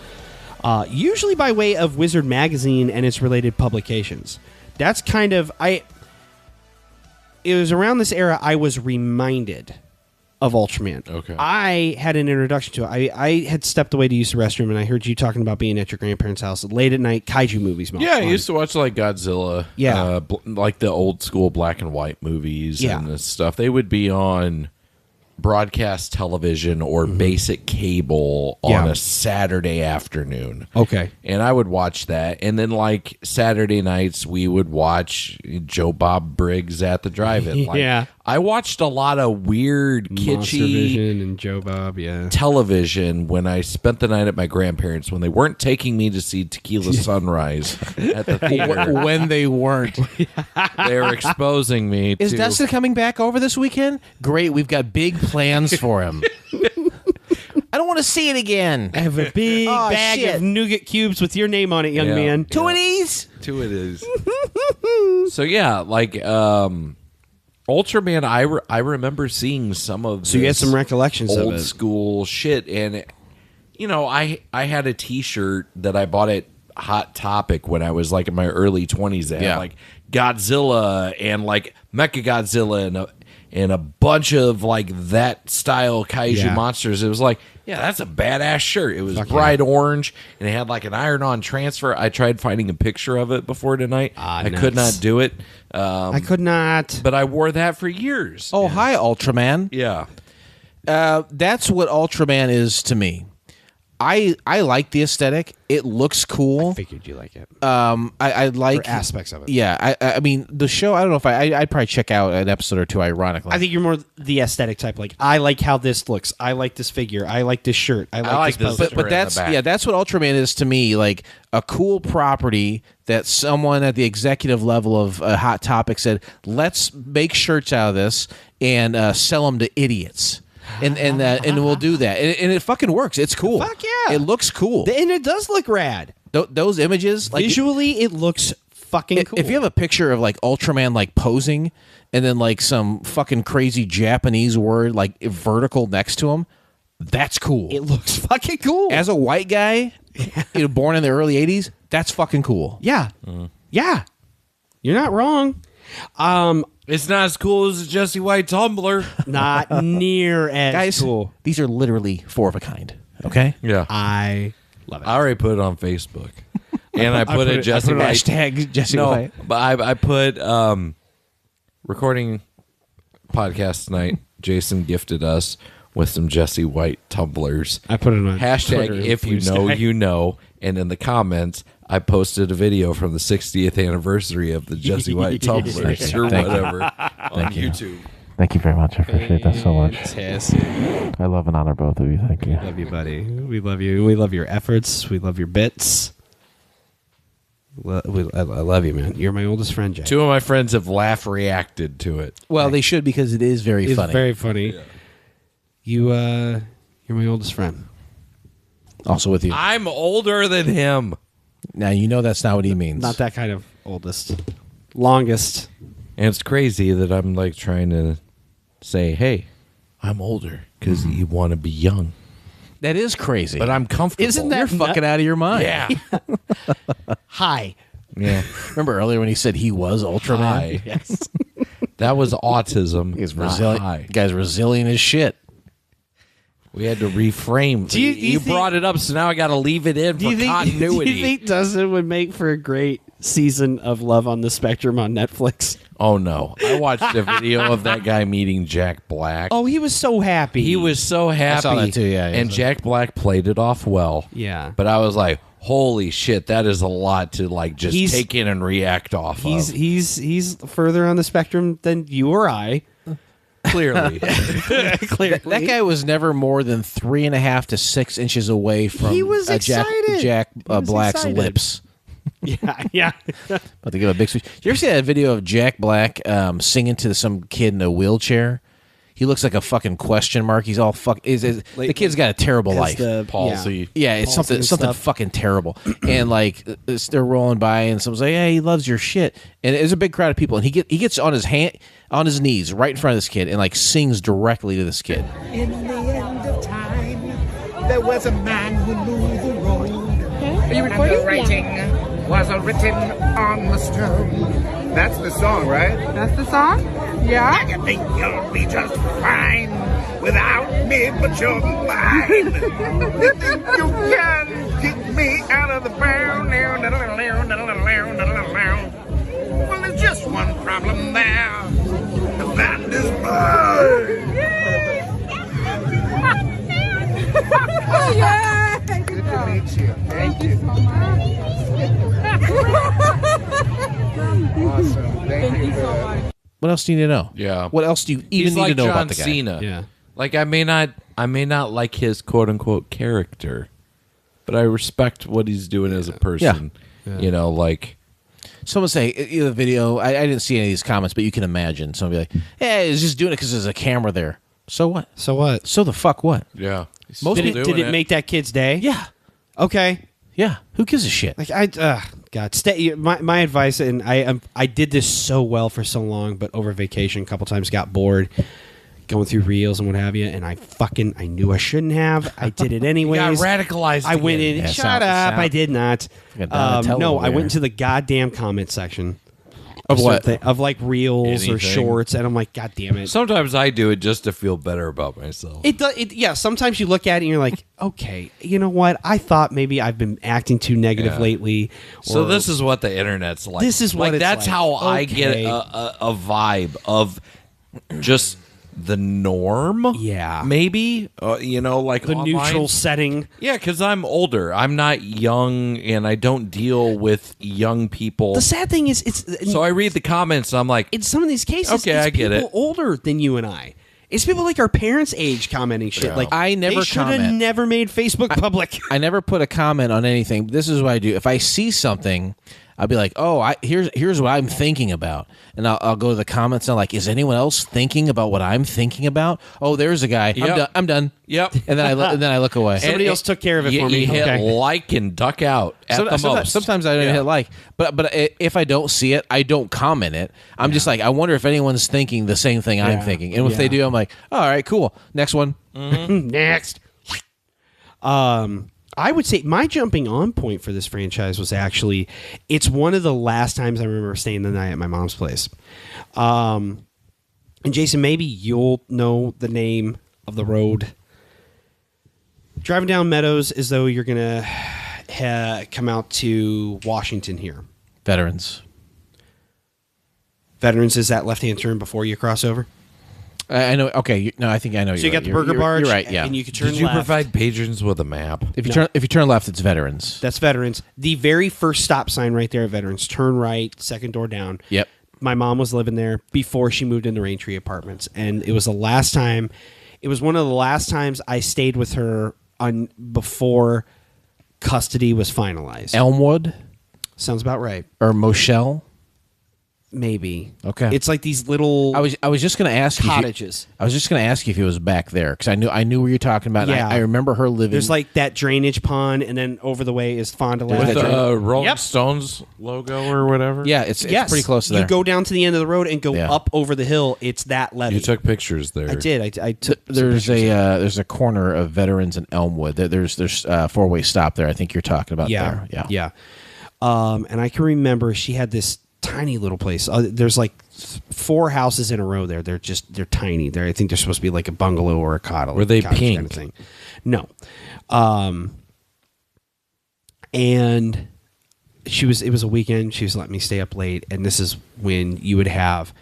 Speaker 1: Usually by way of Wizard Magazine and its related publications. That's kind of it was around this era I was reminded of Ultraman.
Speaker 2: Okay.
Speaker 1: I had an introduction to it. I had stepped away to use the restroom, and I heard you talking about being at your grandparents' house late at night, kaiju movies.
Speaker 2: Yeah, I used to watch like Godzilla.
Speaker 1: Yeah.
Speaker 2: Like the old school black and white movies
Speaker 1: Yeah.
Speaker 2: and this stuff. They would be on broadcast television or basic cable on a Saturday afternoon.
Speaker 1: Okay.
Speaker 2: And I would watch that. And then like Saturday nights we would watch Joe Bob Briggs at the drive-in. Like,
Speaker 1: Yeah.
Speaker 2: I watched a lot of weird
Speaker 1: Monster
Speaker 2: kitschy
Speaker 1: Vision and Joe Bob, yeah.
Speaker 2: television when I spent the night at my grandparents when they weren't taking me to see Tequila Sunrise at the theater.
Speaker 3: When they weren't.
Speaker 2: They were exposing me
Speaker 3: Is
Speaker 2: to...
Speaker 3: Dustin coming back over this weekend? Great, we've got big plans for him. I don't want to see it again.
Speaker 1: I have a big
Speaker 3: Oh,
Speaker 1: bag
Speaker 3: shit.
Speaker 1: of nougat cubes with your name on it, young
Speaker 2: Yeah.
Speaker 1: man.
Speaker 3: Two of these?
Speaker 2: Two it is. So yeah, like Ultraman, I remember seeing some of
Speaker 1: So you had
Speaker 2: this
Speaker 1: some recollections of
Speaker 2: old
Speaker 1: it.
Speaker 2: school shit, and you know, I had a T-shirt that I bought at Hot Topic when I was like in my early 20s. That had like Godzilla and like Mechagodzilla and a bunch of like that style kaiju monsters. It was like, yeah, that's a badass shirt. It was bright orange and it had like an iron-on transfer. I tried finding a picture of it before tonight. I could not do it.
Speaker 1: I could not.
Speaker 2: But I wore that for years.
Speaker 3: Oh, hi, Ultraman.
Speaker 2: Yeah.
Speaker 3: That's what Ultraman is to me. I like the aesthetic. It looks cool.
Speaker 1: Figured you like it.
Speaker 3: I like
Speaker 1: Or aspects of it.
Speaker 3: Yeah, I mean the show. I don't know if I'd probably check out an episode or two. Ironically,
Speaker 1: I think you're more the aesthetic type. Like, I like how this looks. I like this figure. I like this shirt. I like this poster.
Speaker 3: but that's that's what Ultraman is to me. Like a cool property that someone at the executive level of Hot Topic said, let's make shirts out of this and sell them to idiots. And we'll do that, and it fucking works. It's cool.
Speaker 1: Fuck yeah.
Speaker 3: It looks cool.
Speaker 1: And it does look rad.
Speaker 3: Those images, like
Speaker 1: Visually, it looks fucking cool.
Speaker 3: if you have a picture of like Ultraman like posing, and then like some fucking crazy Japanese word like vertical next to him, that's cool.
Speaker 1: It looks fucking cool.
Speaker 3: As a white guy, born in the early '80s, that's fucking cool.
Speaker 1: Yeah. Yeah. You're not wrong.
Speaker 2: It's not as cool as a Jesse White Tumblr.
Speaker 1: Not near as
Speaker 3: Guys,
Speaker 1: cool.
Speaker 3: these are literally four of a kind. Okay,
Speaker 2: Yeah.
Speaker 1: I love it.
Speaker 2: I already put it on Facebook. And I put it Jesse White.
Speaker 3: hashtag Jesse
Speaker 2: No,
Speaker 3: White.
Speaker 2: but I put recording podcast tonight, Jason gifted us with some Jesse White tumblers.
Speaker 1: I put it on
Speaker 2: Hashtag
Speaker 1: Twitter,
Speaker 2: if you know, you know. And in the comments, I posted a video from the 60th anniversary of the Jesse White tumblers or whatever on YouTube.
Speaker 3: Thank you very much. I appreciate that so much.
Speaker 1: Fantastic.
Speaker 3: I love and honor both of you. Thank you.
Speaker 1: Love you, buddy. We love you. We love your efforts. We love your bits. I love you, man. You're my oldest friend, Jay.
Speaker 2: Two of my friends have reacted to it.
Speaker 3: Well, they should because it is very
Speaker 1: It's
Speaker 3: funny.
Speaker 1: very funny. Yeah. You're my oldest friend.
Speaker 3: Also with you.
Speaker 2: I'm older than him.
Speaker 3: Now, you know that's not what he means.
Speaker 1: Not that kind of oldest. Longest.
Speaker 2: And it's crazy that I'm like trying to say, hey, I'm older because you want to be young.
Speaker 3: That is crazy.
Speaker 2: But I'm comfortable.
Speaker 3: Isn't that fucking out of your mind?
Speaker 2: Yeah.
Speaker 1: Hi.
Speaker 2: Yeah.
Speaker 3: Remember earlier when he said he was Ultraman?
Speaker 2: Hi.
Speaker 1: Yes.
Speaker 2: That was autism.
Speaker 3: He's
Speaker 2: not
Speaker 3: resilient.
Speaker 2: high.
Speaker 3: Guy's resilient as shit.
Speaker 2: We had to reframe.
Speaker 1: Do you think-
Speaker 2: brought it up, so now I got to leave it in for continuity.
Speaker 1: Do you think Dustin would make for a great season of Love on the Spectrum on Netflix?
Speaker 2: Oh, no. I watched a video of that guy meeting Jack Black.
Speaker 1: Oh, he was so happy.
Speaker 2: He was so happy.
Speaker 3: I saw that too, yeah.
Speaker 2: And Jack Black played it off well.
Speaker 1: Yeah.
Speaker 2: But I was like, holy shit, that is a lot to like just take in and react off of.
Speaker 1: He's further on the spectrum than you or I.
Speaker 2: Clearly.
Speaker 1: Clearly.
Speaker 3: That guy was never more than 3.5 to 6 inches away from
Speaker 1: He was excited.
Speaker 3: Jack
Speaker 1: He was
Speaker 3: Black's
Speaker 1: excited.
Speaker 3: lips.
Speaker 1: Yeah.
Speaker 3: About to give a big speech. You ever see that video of Jack Black singing to some kid in a wheelchair? He looks like a fucking question mark. He's all the kid's got a terrible life.
Speaker 2: Palsy.
Speaker 3: Yeah, it's
Speaker 1: Palsy and
Speaker 3: something
Speaker 1: stuff.
Speaker 3: fucking terrible. And like they're rolling by, and someone's like, "Hey, he loves your shit." And there's a big crowd of people, and he gets on his knees right in front of this kid, and like sings directly to this kid.
Speaker 6: In the end of time, there was a man who knew the road.
Speaker 10: Are you recording?
Speaker 6: And the writing was written on the stone. That's the song, right?
Speaker 10: That's the song? Yeah?
Speaker 6: You think you'll be just fine without me, but you're mine. You think you can get me out of the ground? Well, there's just one problem there. The band is mine.
Speaker 10: Yeah!
Speaker 6: Good to meet you. Thank you. Awesome. Thank you so much.
Speaker 3: What else do you need to know?
Speaker 2: Yeah.
Speaker 3: What else do you even
Speaker 2: He's
Speaker 3: need
Speaker 2: like
Speaker 3: to know
Speaker 2: John
Speaker 3: about the guy?
Speaker 2: Cena.
Speaker 1: Yeah.
Speaker 2: Like I may not like his quote unquote character, but I respect what he's doing as a person.
Speaker 1: Yeah.
Speaker 2: You know, like
Speaker 3: Someone say the video. I didn't see any of these comments, but you can imagine. Someone be like, "Hey, he's just doing it because there's a camera there." So what?
Speaker 1: So what?
Speaker 3: So the fuck what?
Speaker 2: yeah.
Speaker 3: Most
Speaker 1: Did
Speaker 3: people
Speaker 1: it make that kid's day?
Speaker 3: Yeah,
Speaker 1: Okay.
Speaker 3: yeah. Who gives a shit?
Speaker 1: Like God, stay. My advice, and I did this so well for so long, but over vacation, a couple times got bored, going through reels and what have you, and I knew I shouldn't have. I did it anyways.
Speaker 2: got radicalized.
Speaker 1: I went in.
Speaker 3: Yeah,
Speaker 1: Shut up! I did not.
Speaker 3: Like a Donatello
Speaker 1: No, I
Speaker 3: there.
Speaker 1: went into the goddamn comment section
Speaker 3: Of what?
Speaker 1: something- of like reels or
Speaker 2: Anything.
Speaker 1: shorts, and I'm like, God damn it!
Speaker 2: Sometimes I do it just to feel better about myself.
Speaker 1: It does. Yeah. Sometimes you look at it and you're like, okay, you know what? I thought maybe I've been acting too negative
Speaker 2: Yeah.
Speaker 1: lately.
Speaker 2: So
Speaker 1: or-
Speaker 2: this is what the internet's like.
Speaker 1: This is what
Speaker 2: like
Speaker 1: it's
Speaker 2: that's
Speaker 1: like.
Speaker 2: how I get
Speaker 1: Okay.
Speaker 2: a vibe of just the norm.
Speaker 1: Yeah.
Speaker 2: maybe you know, like
Speaker 1: the
Speaker 2: online.
Speaker 1: neutral setting.
Speaker 2: Yeah, because I'm older. I'm not young, and I don't deal with young people.
Speaker 1: The sad thing is, it's
Speaker 2: So I read the comments, and I'm like,
Speaker 1: in some of these cases,
Speaker 2: Okay,
Speaker 1: it's
Speaker 2: I get
Speaker 1: people
Speaker 2: it.
Speaker 1: older than you and I. It's people like our parents' age commenting shit.
Speaker 2: Yeah.
Speaker 1: Like
Speaker 3: I never
Speaker 1: they should have
Speaker 3: comment.
Speaker 1: never made Facebook public.
Speaker 3: I never put a comment on anything. This is what I do. If I see something, I'll be like, "Oh, here's what I'm thinking about," and I'll go to the comments and I'm like, "Is anyone else thinking about what I'm thinking about?" Oh, there's a guy.
Speaker 2: Yep.
Speaker 3: I'm done.
Speaker 2: Yep.
Speaker 3: And then I look away.
Speaker 1: Somebody else took care of it for me.
Speaker 2: You hit
Speaker 1: Okay.
Speaker 2: like and duck out at the most.
Speaker 3: Sometimes I don't
Speaker 2: Yeah.
Speaker 3: hit like, but if I don't see it, I don't comment it. I'm just like, I wonder if anyone's thinking the same thing I'm
Speaker 1: Yeah.
Speaker 3: thinking, and if they do, I'm like, all right, cool, next one.
Speaker 1: Next. I would say my jumping on point for this franchise was actually, it's one of the last times I remember staying the night at my mom's place. And Jason, maybe you'll know the name of the road. Driving down Meadows as though you're going to come out to Washington here.
Speaker 3: Veterans.
Speaker 1: Veterans is that left-hand turn before you cross over.
Speaker 3: I know. Okay, no, I think I know.
Speaker 1: So you got the burger barge.
Speaker 3: You're right. Yeah,
Speaker 1: and you can turn
Speaker 2: Did you
Speaker 1: left.
Speaker 2: provide patrons with a map?
Speaker 3: if you turn left, it's Veterans.
Speaker 1: That's Veterans. The very first stop sign right there at Veterans. Turn right, second door down.
Speaker 3: Yep.
Speaker 1: My mom was living there before she moved into Raintree Apartments, and it was the last time. It was one of the last times I stayed with her before custody was finalized.
Speaker 3: Elmwood
Speaker 1: Sounds about right.
Speaker 3: or Moshel.
Speaker 1: Maybe.
Speaker 3: Okay.
Speaker 1: It's like these little
Speaker 3: I was just going to ask
Speaker 1: cottages.
Speaker 3: I was just going to ask you if it was back there because I knew what you're talking about.
Speaker 1: Yeah.
Speaker 3: I remember her living.
Speaker 1: There's like that drainage pond, and then over the way is Fond du Lac.
Speaker 2: With the Rolling
Speaker 1: Yep.
Speaker 2: Stones logo or whatever?
Speaker 3: yeah, it's pretty close to there.
Speaker 1: You go down to the end of the road and go
Speaker 3: Yeah.
Speaker 1: up over the hill. It's that levee.
Speaker 2: You took pictures there.
Speaker 1: I did. I took. some
Speaker 3: There's
Speaker 1: pictures.
Speaker 3: there's a corner of Veterans and Elmwood. There's four-way stop there. I think you're talking about
Speaker 1: Yeah,
Speaker 3: there.
Speaker 1: yeah. And I can remember she had this tiny little place. There's like 4 houses in a row there. They're tiny. I think they're supposed to be like a bungalow or a cottage.
Speaker 2: Were they
Speaker 1: cottage
Speaker 2: pink?
Speaker 1: Kind of thing. No. And it was a weekend. She was letting me stay up late, and this is when you would have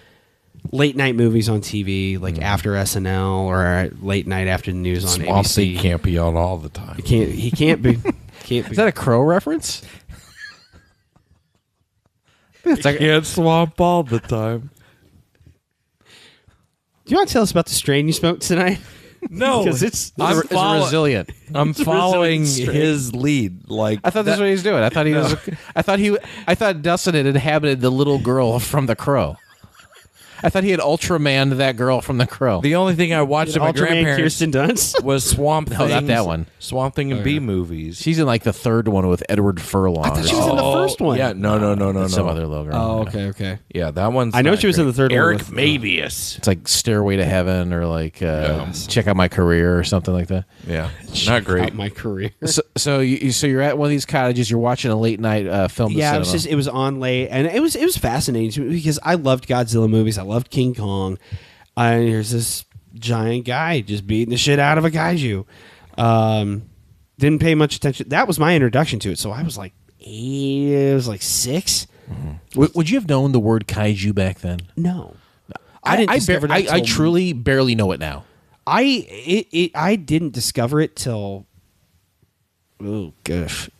Speaker 1: late night movies on TV, like after SNL or late night after the news on
Speaker 2: Swamp
Speaker 1: ABC.
Speaker 2: Thing can't be on all the time.
Speaker 1: He can't be. Can't be.
Speaker 3: Is that a Crow reference? It's like,
Speaker 2: Can't swamp all the time.
Speaker 1: Do you want to tell us about the strain you smoked tonight?
Speaker 2: No,
Speaker 1: because it's
Speaker 3: it's resilient.
Speaker 2: I'm following
Speaker 1: resilient
Speaker 2: his lead. Like
Speaker 3: I thought that's what he was doing. I thought he was. I thought Dustin had inhabited the little girl from The Crow. I thought he had Ultraman that girl from The Crow.
Speaker 2: The only thing I watched at my
Speaker 1: Ultraman
Speaker 2: grandparents
Speaker 1: Kirsten Dunst.
Speaker 2: was Swamp Thing.
Speaker 3: No, not that one.
Speaker 2: Swamp Thing and B movies.
Speaker 3: She's in like the third one with Edward Furlong.
Speaker 1: I thought she was in the first one.
Speaker 2: Yeah, no.
Speaker 3: Some other little girl.
Speaker 1: Oh, okay.
Speaker 2: Yeah, that one's.
Speaker 1: I know
Speaker 2: not
Speaker 1: she was in
Speaker 2: great.
Speaker 1: the third one
Speaker 2: Eric
Speaker 1: with-
Speaker 2: Mabius.
Speaker 3: It's like Stairway to Heaven or like Check Out My Career or something like that.
Speaker 2: Yeah, not great.
Speaker 1: Out my career.
Speaker 3: So you're at one of these cottages. You're watching a late night film.
Speaker 1: Yeah,
Speaker 3: cinema.
Speaker 1: it was on late, and it was fascinating to me because I loved Godzilla movies. I loved King Kong. And here's this giant guy just beating the shit out of a kaiju. Didn't pay much attention. That was my introduction to it. So I was like 8. It was like 6.
Speaker 3: Would you have known the word kaiju back then?
Speaker 1: No, I didn't. discover that
Speaker 3: I
Speaker 1: till-
Speaker 3: truly barely know it now.
Speaker 1: I didn't discover it till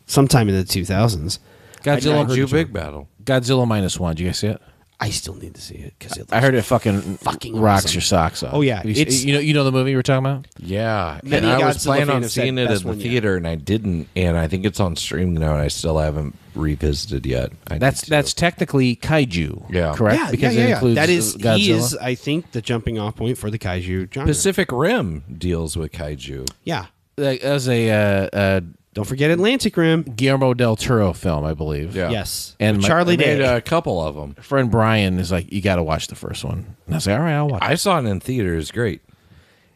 Speaker 1: sometime in the 2000s.
Speaker 3: Godzilla,
Speaker 2: Kaiju Big Battle.
Speaker 3: Godzilla -1. Do you guys see it?
Speaker 1: I still need to see it because
Speaker 3: I heard it fucking rocks
Speaker 1: awesome.
Speaker 3: your socks off.
Speaker 1: Oh, yeah.
Speaker 3: It's, you know the movie we're talking about?
Speaker 2: Yeah,
Speaker 1: Many
Speaker 2: and I was
Speaker 1: Godzilla
Speaker 2: planning on
Speaker 1: fans have said
Speaker 2: seeing it
Speaker 1: best
Speaker 2: at the
Speaker 1: one yet.
Speaker 2: theater, and I didn't. And I think it's on streaming now, and I still haven't revisited yet. I need to.
Speaker 3: That's technically kaiju.
Speaker 2: Yeah.
Speaker 3: correct.
Speaker 1: Yeah,
Speaker 3: because
Speaker 1: yeah.
Speaker 3: it includes
Speaker 1: That is
Speaker 3: Godzilla.
Speaker 1: he is. I think the jumping off point for the kaiju genre.
Speaker 2: Pacific Rim deals with kaiju.
Speaker 1: Yeah.
Speaker 3: As a
Speaker 1: Don't forget Atlantic Rim.
Speaker 3: Guillermo del Toro film, I believe.
Speaker 2: Yeah.
Speaker 1: Yes.
Speaker 3: And
Speaker 1: With
Speaker 3: my-
Speaker 1: Charlie
Speaker 2: I made
Speaker 1: Day.
Speaker 2: a couple of them.
Speaker 3: Friend Brian is like, you got to watch the first one. And I was like, all right, I'll watch it.
Speaker 2: I saw it in theaters. Great.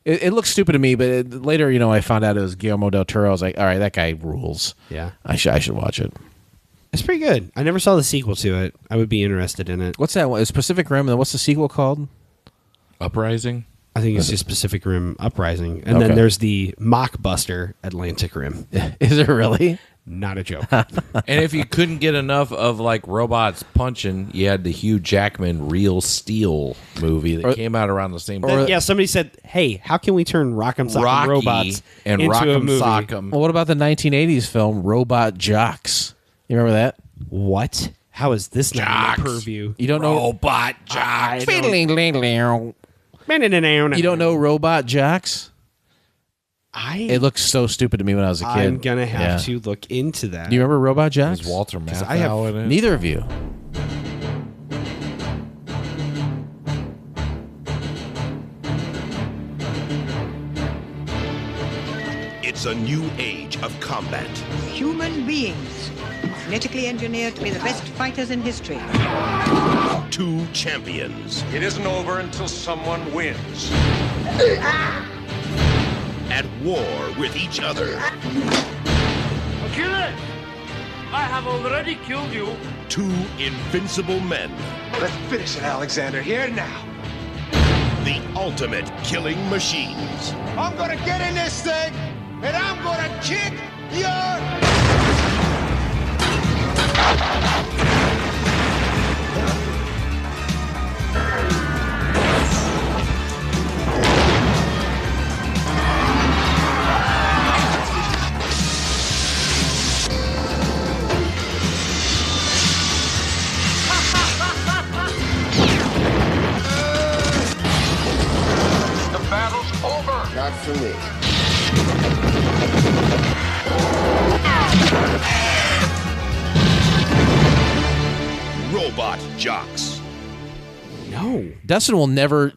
Speaker 3: It looks stupid to me, but later, I found out it was Guillermo del Toro. I was like, all right, that guy rules.
Speaker 1: Yeah.
Speaker 3: I should watch it.
Speaker 1: It's pretty good. I never saw the sequel to it. I would be interested in it.
Speaker 3: What's that one? It's Pacific Rim, and then what's the sequel called?
Speaker 2: Uprising.
Speaker 1: I think it's just Pacific Rim Uprising. And
Speaker 3: Okay.
Speaker 1: then there's the Mockbuster Atlantic Rim.
Speaker 3: Is it really?
Speaker 1: Not a joke.
Speaker 2: And if you couldn't get enough of like robots punching, you had the Hugh Jackman Real Steel movie that came out around the same time.
Speaker 1: Yeah, somebody said, hey, how can we turn Rock'em Sock'em
Speaker 2: Rocky
Speaker 1: robots
Speaker 2: and
Speaker 1: into a
Speaker 2: Rock'em
Speaker 1: movie?
Speaker 2: Sock'em.
Speaker 3: Well, what about the 1980s film Robot Jocks? You remember that?
Speaker 1: What? How is this not in
Speaker 2: Jocks.
Speaker 1: my purview?
Speaker 3: You don't know?
Speaker 2: Robot Jocks.
Speaker 3: You don't know Robot Jocks? It looks so stupid to me when I was a kid.
Speaker 1: I'm going to have
Speaker 3: Yeah.
Speaker 1: to look into that.
Speaker 3: Do you remember Robot Jocks?
Speaker 2: Is Walter Matthau
Speaker 1: I have-
Speaker 2: in it?
Speaker 3: Neither of you.
Speaker 6: It's a new age of combat.
Speaker 11: Human beings, genetically engineered to be the best fighters in history.
Speaker 6: 2 champions
Speaker 12: It isn't over until someone wins.
Speaker 6: at war with each other.
Speaker 12: Kill it! I have already killed you.
Speaker 6: 2 invincible men.
Speaker 12: Let's finish it, Alexander, here now.
Speaker 6: The ultimate killing machines.
Speaker 12: I'm gonna get in this thing, and I'm gonna kick your...
Speaker 6: jocks.
Speaker 1: No.
Speaker 3: Dustin will never.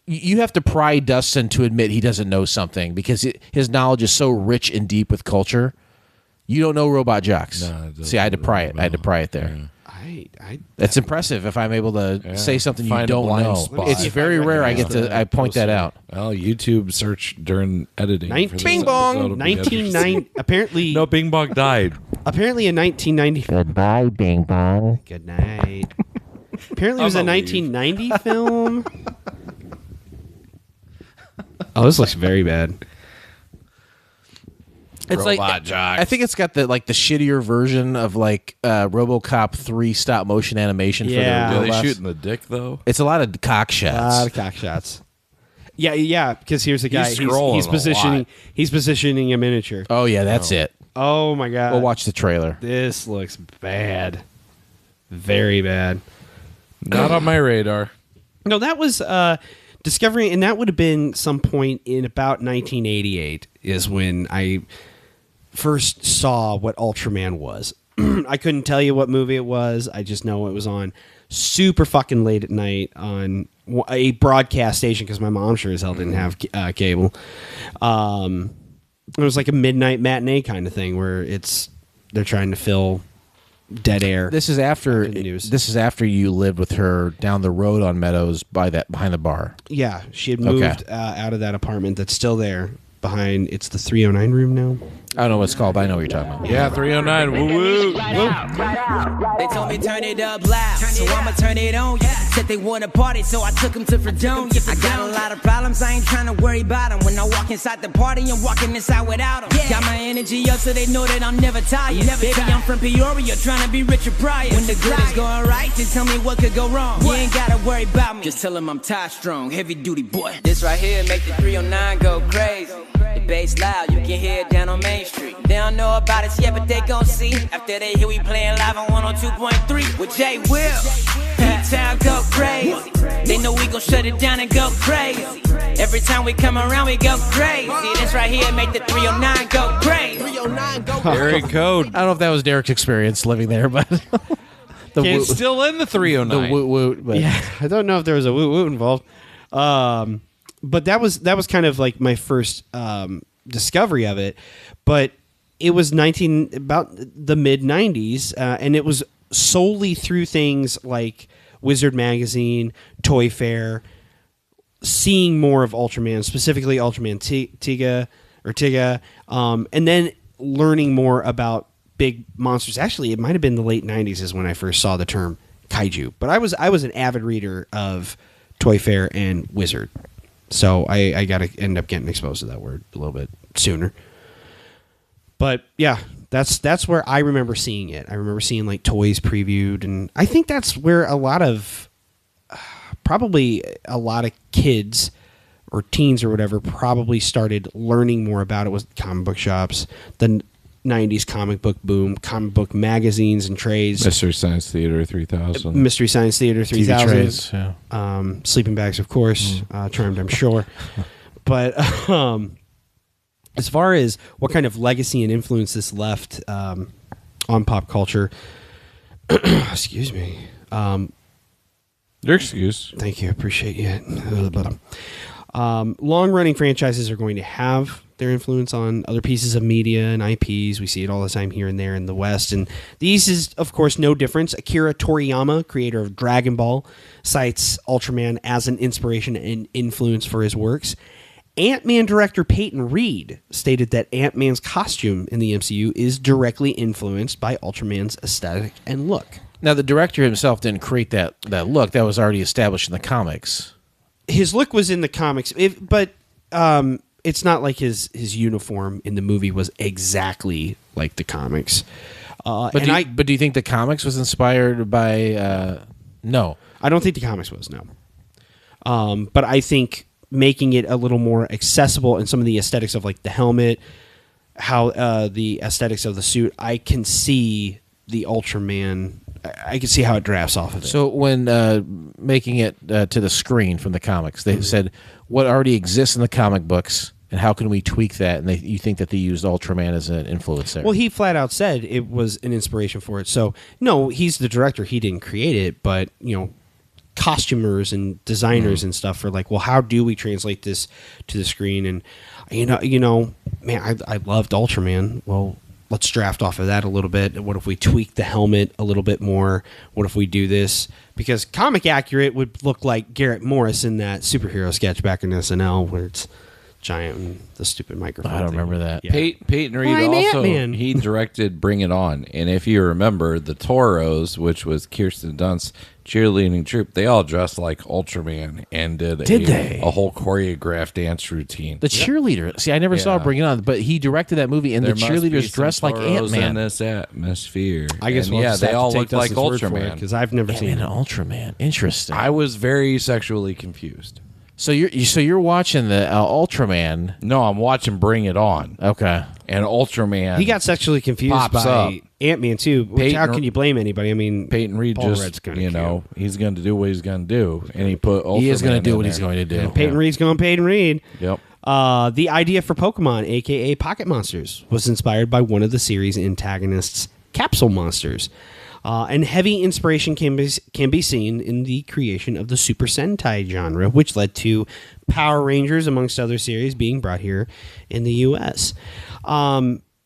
Speaker 3: You have to pry Dustin to admit he doesn't know something because his knowledge is so rich and deep with culture. You don't know Robot Jocks.
Speaker 2: No,
Speaker 3: See, I had to pry it. I had to pry it there. That's impressive if I'm able to say something you don't know.
Speaker 2: spot.
Speaker 3: It's very rare I get to I point that out.
Speaker 2: Well, YouTube search during editing. for this
Speaker 1: Bing bong.
Speaker 2: episode will be
Speaker 1: 1990. Apparently,
Speaker 2: No, Bing Bong died.
Speaker 1: apparently in 1990.
Speaker 9: Goodbye, Bing Bong.
Speaker 1: Good night. Apparently, it was a
Speaker 2: I'm gonna leave.
Speaker 1: 1990 film. Oh, this looks very bad.
Speaker 3: It's
Speaker 2: Robot Jocks.
Speaker 3: I think it's got the shittier version of RoboCop 3 stop motion animation.
Speaker 1: Yeah.
Speaker 3: For
Speaker 2: Do
Speaker 3: the
Speaker 2: they
Speaker 3: robots.
Speaker 2: shoot in the dick though?
Speaker 3: It's a lot of cock
Speaker 1: A
Speaker 3: shots.
Speaker 1: lot of cock shots. Yeah, because here's a guy.
Speaker 2: He's scrolling
Speaker 1: He's
Speaker 2: a
Speaker 1: positioning.
Speaker 2: lot.
Speaker 1: He's positioning a miniature.
Speaker 3: Oh yeah, that's it.
Speaker 1: Oh my god.
Speaker 3: We'll watch the trailer.
Speaker 1: This looks bad. Very bad.
Speaker 2: Not on my radar.
Speaker 1: No, that was Discovery, and that would have been some point in about 1988 is when I first saw what Ultraman was. I couldn't tell you what movie it was. I just know it was on super fucking late at night on a broadcast station because my mom sure as hell didn't have cable. It was like a midnight matinee kind of thing where they're trying to fill dead air.
Speaker 3: This is after
Speaker 1: news.
Speaker 3: this is after you lived with her down the road on Meadows behind the bar.
Speaker 1: Yeah, she had moved out of that apartment that's still there behind. It's the 309 room now.
Speaker 3: I don't know what it's called, but I know what you're talking about.
Speaker 2: Yeah, 309. Woo woo.
Speaker 8: They told me turn it up loud, so I'ma turn it on. Yeah. Said they want to party, so I took them to Fredonia. I got a lot of problems, I ain't trying to worry about them. When I walk inside the party, I'm walking inside without them. Yeah. Got my energy up so they know that I'm never tired. Baby, I'm from Peoria, trying to be Richard Pryor. When the good is going right, just tell me what could go wrong. You ain't gotta worry about me, just tell them I'm tied strong, heavy duty boy. This right here make the 309 go crazy. The bass loud, you can hear it down on Main Street. They don't know about us yet, but they gon' see. After they hear we playing live on 102.3 with Jay Will. Town go crazy. They know we gon' shut it down and go crazy. Every time we come around, we go crazy. This right here make the 309 go crazy. 309 go
Speaker 2: Derek Code.
Speaker 3: I don't know if that was Derek's experience living there, but
Speaker 2: It's still in the 309.
Speaker 3: the woot woot. But
Speaker 1: Yeah, I don't know if there was a woot woot involved. But that was kind of like my first discovery of it. But it was about the mid 90s, and it was solely through things like Wizard Magazine, Toy Fair, seeing more of Ultraman, specifically Ultraman Tiga, and then learning more about big monsters. Actually, it might have been the late 90s is when I first saw the term kaiju. But I was an avid reader of Toy Fair and Wizard. So I got to end up getting exposed to that word a little bit sooner. But yeah, that's where I remember seeing it. I remember seeing like toys previewed, and I think that's where probably a lot of kids or teens or whatever probably started learning more about it was comic book shops, the 90s comic book boom, comic book magazines and trades.
Speaker 2: Mystery Science Theater 3000.
Speaker 1: Mystery Science Theater 3000.
Speaker 3: TV trades, yeah.
Speaker 1: Sleeping bags, of course. Charmed, I'm sure. But as far as what kind of legacy and influence this left on pop culture, excuse me.
Speaker 2: Your excuse.
Speaker 1: Thank you. Appreciate you. Long-running franchises are going to have their influence on other pieces of media and IPs. We see it all the time here and there in the West. And the East is, of course, no difference. Akira Toriyama, creator of Dragon Ball, cites Ultraman as an inspiration and influence for his works. Ant-Man director Peyton Reed stated that Ant-Man's costume in the MCU is directly influenced by Ultraman's aesthetic and look.
Speaker 3: Now, the director himself didn't create that look. That was already established in the comics.
Speaker 1: His look was in the comics, but it's not like his uniform in the movie was exactly like the comics.
Speaker 3: But do you think the comics was inspired by... No.
Speaker 1: I don't think the comics was, no. But I think making it a little more accessible and some of the aesthetics of like the helmet, how the aesthetics of the suit, I can see the Ultraman... I can see how it drafts off of it.
Speaker 3: So when making it to the screen from the comics, they said what already exists in the comic books And how can we tweak that? And you think that they used Ultraman as an influence there?
Speaker 1: Well, he flat out said it was an inspiration for it. So, no, he's the director. He didn't create it, but, costumers and designers and stuff are like, well, how do we translate this to the screen? And, man, I loved Ultraman. Well, let's draft off of that a little bit. What if we tweak the helmet a little bit more? What if we do this? Because comic accurate would look like Garrett Morris in that superhero sketch back in SNL where it's giant and the stupid microphone.
Speaker 3: I don't remember that.
Speaker 2: Yeah. Peyton Reed he directed Bring It On, and if you remember, the Toros, which was Kirsten Dunst's cheerleading troupe, they all dressed like Ultraman and did a whole choreographed dance routine.
Speaker 3: The cheerleader. See, I never saw Bring It On, but he directed that movie, and
Speaker 2: There
Speaker 3: the
Speaker 2: must
Speaker 3: cheerleaders
Speaker 2: be
Speaker 3: dressed
Speaker 2: some
Speaker 3: like
Speaker 2: Toros
Speaker 3: Ant-Man.
Speaker 2: in this atmosphere.
Speaker 1: I guess
Speaker 2: And
Speaker 1: we'll
Speaker 2: yeah,
Speaker 1: just
Speaker 2: they
Speaker 1: have to
Speaker 2: all
Speaker 1: take
Speaker 2: looked like
Speaker 1: Dustin's word for it,
Speaker 2: Ultraman.
Speaker 1: because I've never seen
Speaker 3: Ant-Man
Speaker 1: it.
Speaker 3: and Ultraman. Interesting.
Speaker 2: I was very sexually confused.
Speaker 3: So you're watching the Ultraman.
Speaker 2: No, I'm watching Bring It On.
Speaker 3: Okay.
Speaker 2: And Ultraman.
Speaker 1: He got sexually confused
Speaker 2: pops
Speaker 1: by
Speaker 2: up.
Speaker 1: Ant-Man too. Which, how
Speaker 2: Peyton-
Speaker 1: can you blame anybody? I mean,
Speaker 2: Peyton Reed
Speaker 1: Paul
Speaker 2: just,
Speaker 1: Rudd's kinda
Speaker 2: he's going to do what he's going to do. And he put Ultraman
Speaker 3: He is going to do
Speaker 2: in
Speaker 3: what he's
Speaker 2: there.
Speaker 3: going to do.
Speaker 1: Peyton Reed's going Peyton Reed.
Speaker 2: Yep.
Speaker 1: The idea for Pokemon, a.k.a. Pocket Monsters, was inspired by one of the series' antagonists, Capsule Monsters. And heavy inspiration can be seen in the creation of the Super Sentai genre, which led to Power Rangers, amongst other series, being brought here in the U.S.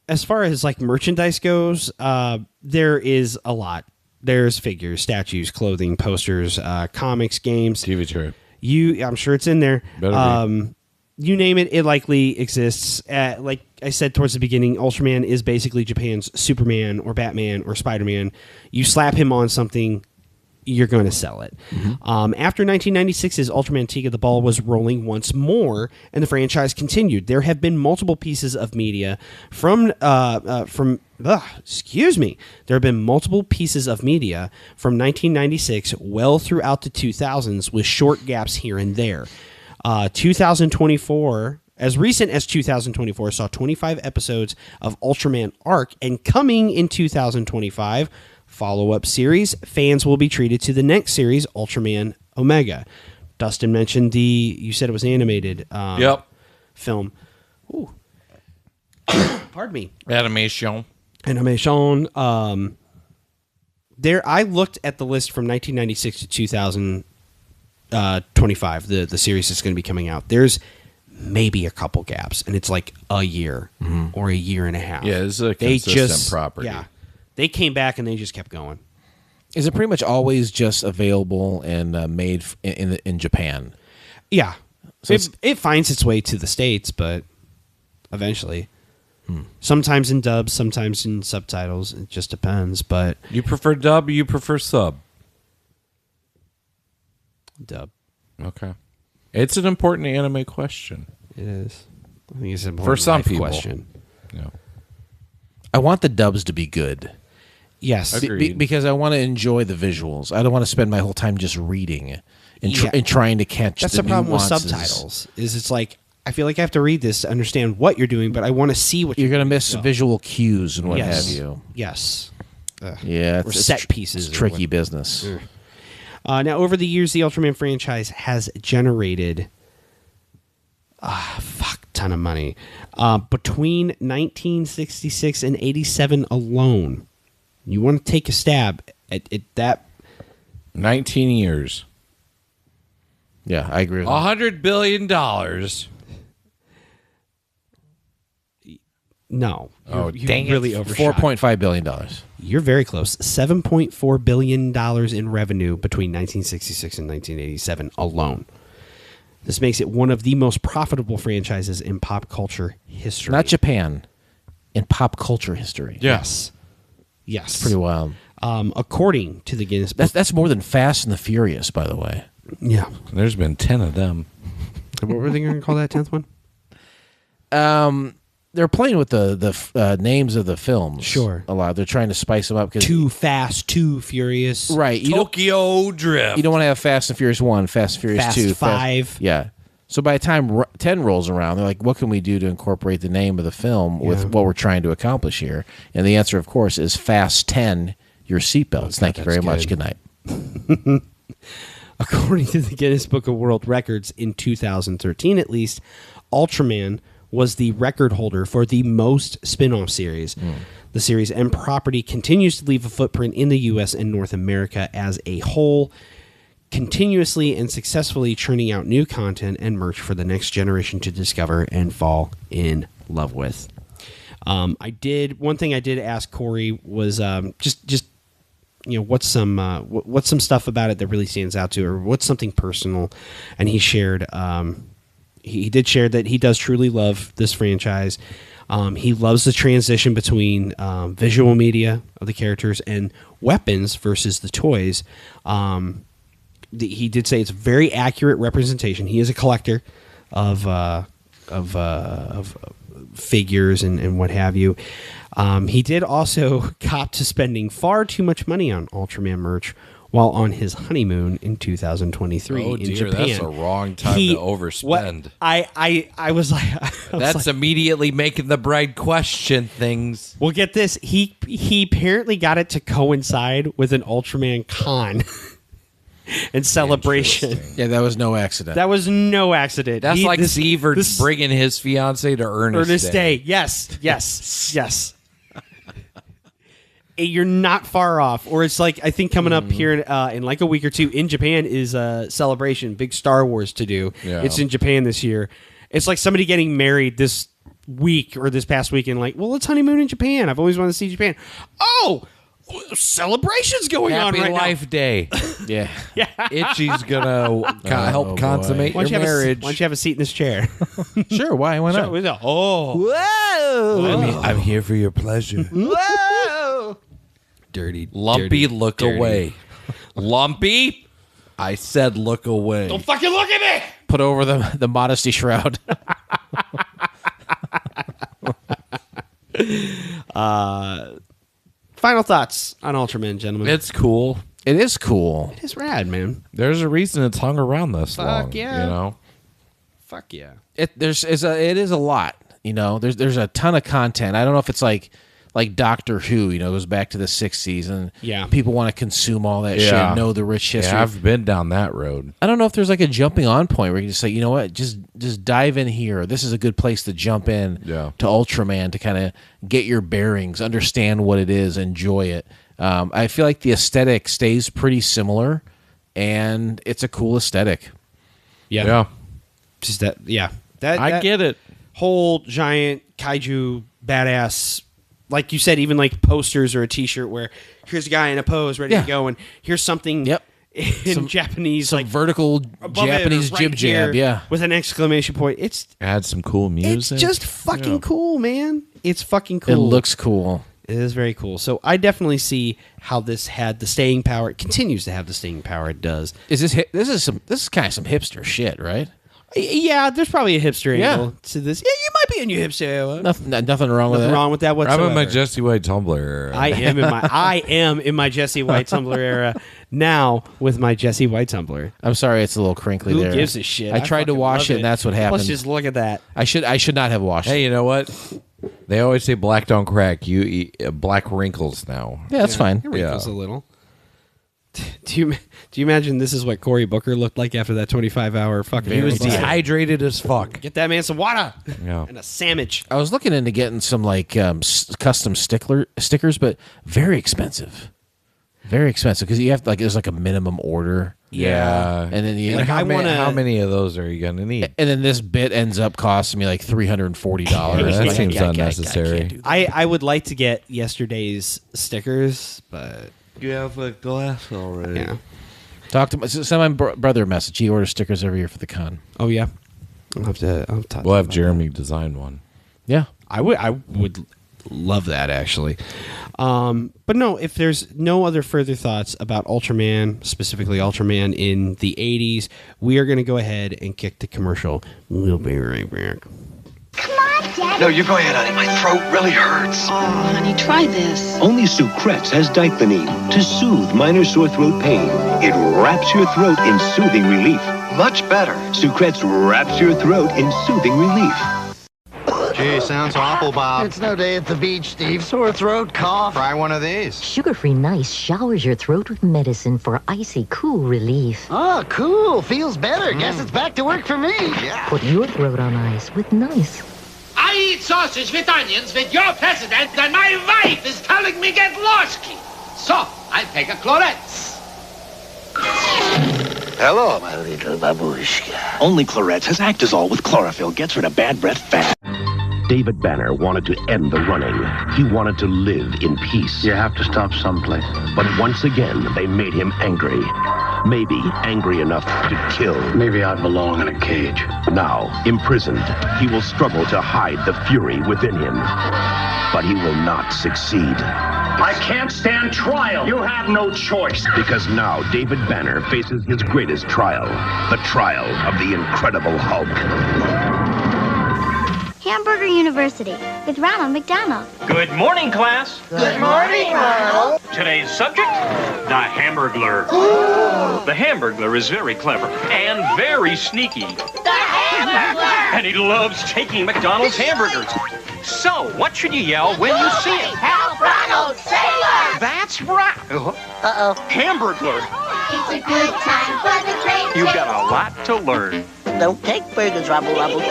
Speaker 1: As far as like merchandise goes, there is a lot. There's figures, statues, clothing, posters, comics, games.
Speaker 2: TV show.
Speaker 1: I'm sure it's in there.
Speaker 2: Better be.
Speaker 1: You name it, it likely exists. Like I said towards the beginning, Ultraman is basically Japan's Superman or Batman or Spider-Man. You slap him on something, you're going to sell it. After 1996's Ultraman Tiga, the ball was rolling once more, and the franchise continued. There have been multiple pieces of media from There have been multiple pieces of media from 1996 well throughout the 2000s with short gaps here and there. 2024, as recent as 2024, saw 25 episodes of Ultraman Arc, and coming in 2025, follow-up series, fans will be treated to the next series, Ultraman Omega. Dustin mentioned you said it was animated film. Ooh. Pardon me.
Speaker 2: Animation.
Speaker 1: I looked at the list from 1996 to 2025, the series that's going to be coming out. There's maybe a couple gaps, and it's like a year or a year and a half.
Speaker 2: Yeah, it's a consistent property.
Speaker 1: Yeah, they came back and they just kept going.
Speaker 3: Is it pretty much always just available and made in Japan?
Speaker 1: Yeah,
Speaker 3: So
Speaker 1: it finds its way to the States, but eventually. Sometimes in dubs, sometimes in subtitles. It just depends. But
Speaker 2: You prefer dub or you prefer sub?
Speaker 1: dub.
Speaker 2: Okay. It's an important anime question.
Speaker 1: It is. I think it's an
Speaker 2: For
Speaker 1: important
Speaker 2: some
Speaker 1: life
Speaker 2: people.
Speaker 1: question.
Speaker 2: Yeah.
Speaker 3: I want the dubs to be good.
Speaker 1: Yes.
Speaker 2: Agreed.
Speaker 3: Because I want to enjoy the visuals. I don't want to spend my whole time just reading and,
Speaker 1: Yeah.
Speaker 3: and trying to catch
Speaker 1: That's
Speaker 3: the
Speaker 1: the problem with
Speaker 3: nuances.
Speaker 1: subtitles. It's like I feel like I have to read this to understand what you're doing, but I want to see what
Speaker 3: You're going to
Speaker 1: doing
Speaker 3: miss
Speaker 1: as well.
Speaker 3: visual cues and what
Speaker 1: Yes.
Speaker 3: have you.
Speaker 1: Yes.
Speaker 3: Yeah,
Speaker 1: Or set pieces.
Speaker 3: It's
Speaker 1: or
Speaker 3: tricky
Speaker 1: what-
Speaker 3: business.
Speaker 1: Now, over the years, the Ultraman franchise has generated a fuck ton of money. Between 1966 and 87 alone, you want to take a stab at that?
Speaker 2: 19 years.
Speaker 3: Yeah, I agree with that.
Speaker 2: $100 billion.
Speaker 1: No.
Speaker 2: Oh,
Speaker 1: you
Speaker 2: dang it.
Speaker 1: really overshot.
Speaker 3: $4.5 billion.
Speaker 1: You're very close. $7.4 billion in revenue between 1966 and 1987 alone. This makes it one of the most profitable franchises in pop culture history.
Speaker 3: Not Japan, in pop culture history.
Speaker 1: Yes. Yes.
Speaker 3: Pretty wild.
Speaker 1: According to the Guinness Book.
Speaker 3: That's more than Fast and the Furious, by the way.
Speaker 1: Yeah.
Speaker 2: There's been 10 of them.
Speaker 1: What were they going to call that 10th one?
Speaker 3: They're playing with the names of the films.
Speaker 1: Sure.
Speaker 3: A lot. They're trying to spice them up.
Speaker 1: Too Fast, Too Furious.
Speaker 3: Right.
Speaker 2: Tokyo Drift.
Speaker 3: You don't want to have Fast and Furious 1, Fast and Furious
Speaker 1: Fast
Speaker 3: 2.
Speaker 1: 5.
Speaker 3: Yeah. So by the time 10 rolls around, they're like, what can we do to incorporate the name of the film with what we're trying to accomplish here? And the answer, of course, is Fast 10, your seatbelts. Thank you very much. Good night.
Speaker 1: According to the Guinness Book of World Records, in 2013 at least, Ultraman was the record holder for the most spin-off series. The series and property continues to leave a footprint in the U.S. and North America as a whole, continuously and successfully churning out new content and merch for the next generation to discover and fall in love with. One thing I did ask Corey was just what's some stuff about it that really stands out to you, or what's something personal, and he shared he did share that he does truly love this franchise. He loves the transition between visual media of the characters and weapons versus the toys. He did say it's a very accurate representation. He is a collector of figures and what have you. He did also cop to spending far too much money on Ultraman merch while on his honeymoon in 2023 in Japan.
Speaker 2: That's a wrong time to overspend.
Speaker 1: I was like,
Speaker 2: that's immediately making the bride question things.
Speaker 1: Well, get this. He apparently got it to coincide with an Ultraman con and celebration.
Speaker 3: Yeah, that was no accident.
Speaker 1: That was no accident.
Speaker 2: That's like Sievert bringing his fiance to Ernest Day.
Speaker 1: Yes. You're not far off. Or it's like, I think coming up here in like a week or two in Japan is a celebration, big Star Wars to do.
Speaker 2: Yeah.
Speaker 1: It's in Japan this year. It's like somebody getting married this week or this past weekend, like, well, it's honeymoon in Japan. I've always wanted to see Japan. Oh, celebrations going on right now.
Speaker 2: Happy Life Day.
Speaker 3: Yeah.
Speaker 2: Itchy's gonna help consummate your marriage.
Speaker 1: Why don't you have a seat in this chair?
Speaker 3: Sure, why not?
Speaker 1: Whoa.
Speaker 2: I'm here for your pleasure.
Speaker 1: Whoa. Dirty.
Speaker 2: Lumpy, look away. Lumpy, I said look away.
Speaker 1: Don't fucking look at me.
Speaker 3: Put over the modesty shroud.
Speaker 1: Final thoughts on Ultraman, gentlemen.
Speaker 2: It's cool.
Speaker 3: It is cool.
Speaker 1: It is rad, man.
Speaker 2: There's a reason it's hung around this long.
Speaker 1: Yeah.
Speaker 2: You know?
Speaker 1: Fuck yeah.
Speaker 3: It is a lot. You know, there's a ton of content. I don't know if it's like Doctor Who, you know, goes back to the 60s, and people want to consume all that shit, know the rich history.
Speaker 2: Yeah, I've been down that road.
Speaker 3: I don't know if there's like a jumping on point where you can just say, you know what, just dive in here. This is a good place to jump in to Ultraman to kind of get your bearings, understand what it is, enjoy it. I feel like the aesthetic stays pretty similar, and it's a cool aesthetic.
Speaker 1: Yeah. Just that,
Speaker 2: I get it.
Speaker 1: Whole giant kaiju badass, like you said, even like posters or a T-shirt where here's a guy in a pose ready to go, and here's something in Japanese,
Speaker 3: some
Speaker 1: like
Speaker 3: vertical Japanese jib jab,
Speaker 1: with an exclamation point. It's
Speaker 2: add some cool music.
Speaker 1: It's just fucking cool, man. It's fucking cool.
Speaker 3: It looks cool.
Speaker 1: It is very cool. So I definitely see how this had the staying power. It continues to have the staying power it does.
Speaker 3: This is kind of some hipster shit, right?
Speaker 1: Yeah, there's probably a hipster angle to this. Yeah, you might be in your hipster era.
Speaker 3: Nothing wrong with that.
Speaker 1: Nothing wrong with that whatsoever.
Speaker 2: I'm in my Jesse White Tumblr era.
Speaker 1: I am in my Jesse White Tumblr era now with my Jesse White Tumblr.
Speaker 3: I'm sorry, it's a little crinkly
Speaker 1: Who
Speaker 3: there.
Speaker 1: Who gives a shit?
Speaker 3: I tried to wash it, and that's what happened.
Speaker 1: Let's just look at that.
Speaker 3: I should not have washed it.
Speaker 2: Hey, you know what? They always say black don't crack. You eat black wrinkles now.
Speaker 3: Yeah, that's fine.
Speaker 1: It wrinkles a little. Do you imagine this is what Cory Booker looked like after that 25-hour fucking?
Speaker 2: He was dehydrated as fuck.
Speaker 1: Get that man some water
Speaker 2: and
Speaker 1: a sandwich.
Speaker 3: I was looking into getting some like custom stickers, but very expensive. Very expensive because you have to, there's like a minimum order.
Speaker 2: Yeah,
Speaker 3: and then you
Speaker 2: how many of those are you gonna need?
Speaker 3: And then this bit ends up costing me like $340.
Speaker 2: That seems unnecessary.
Speaker 1: I would like to get Yesterdaze stickers, but
Speaker 2: you have a glass already.
Speaker 1: Yeah.
Speaker 3: Send my brother a message. He orders stickers every year for the con.
Speaker 1: Oh yeah, We'll
Speaker 2: have Jeremy design one.
Speaker 3: Yeah,
Speaker 1: I would love that actually. But no, if there's no other further thoughts about Ultraman, specifically Ultraman in the 80s, we are going to go ahead and kick the commercial. We'll be right back.
Speaker 13: Come on, Daddy.
Speaker 14: No, you go ahead, honey. My throat really hurts.
Speaker 15: Oh, honey, try this.
Speaker 16: Only Sucrets has diphenine to soothe minor sore throat pain. It wraps your throat in soothing relief.
Speaker 14: Much better.
Speaker 16: Sucrets wraps your throat in soothing relief.
Speaker 17: Gee, sounds awful, Bob.
Speaker 18: It's no day at the beach, Steve. Sore throat, cough.
Speaker 17: Try one of these.
Speaker 19: Sugar-free Nice showers your throat with medicine for icy, cool relief.
Speaker 18: Oh, cool. Feels better. Guess it's back to work for me.
Speaker 17: Yeah.
Speaker 19: Put your throat on ice with Nice.
Speaker 20: eat sausage with onions with your president, and my wife is telling me get lost. So, I'll take a Clorette's.
Speaker 6: Hello, my little babushka. Only Clorette's has Actazole with chlorophyll. Gets rid of bad breath fast.
Speaker 16: David Banner wanted to end the running. He wanted to live in peace.
Speaker 17: You have to stop someplace.
Speaker 16: But once again, they made him angry. Maybe angry enough to kill.
Speaker 17: Maybe I belong in a cage.
Speaker 16: Now, imprisoned, he will struggle to hide the fury within him. But he will not succeed.
Speaker 6: I can't stand trial. You have no choice.
Speaker 16: Because now David Banner faces his greatest trial. The trial of the Incredible Hulk.
Speaker 13: Hamburger University with Ronald McDonald.
Speaker 21: Good morning, class.
Speaker 13: Good morning, Ronald.
Speaker 21: Today's subject, the Hamburglar. The Hamburglar is very clever and very sneaky.
Speaker 13: The Hamburglar!
Speaker 21: And he loves taking McDonald's hamburgers. So, what should you yell when you see it?
Speaker 13: Help, Ronald, sailor!
Speaker 21: That's right.
Speaker 13: Uh-oh.
Speaker 21: Hamburglar.
Speaker 13: It's a good time for the great.
Speaker 21: You've got a lot to learn.
Speaker 22: Don't take burgers, Rubble Rubble.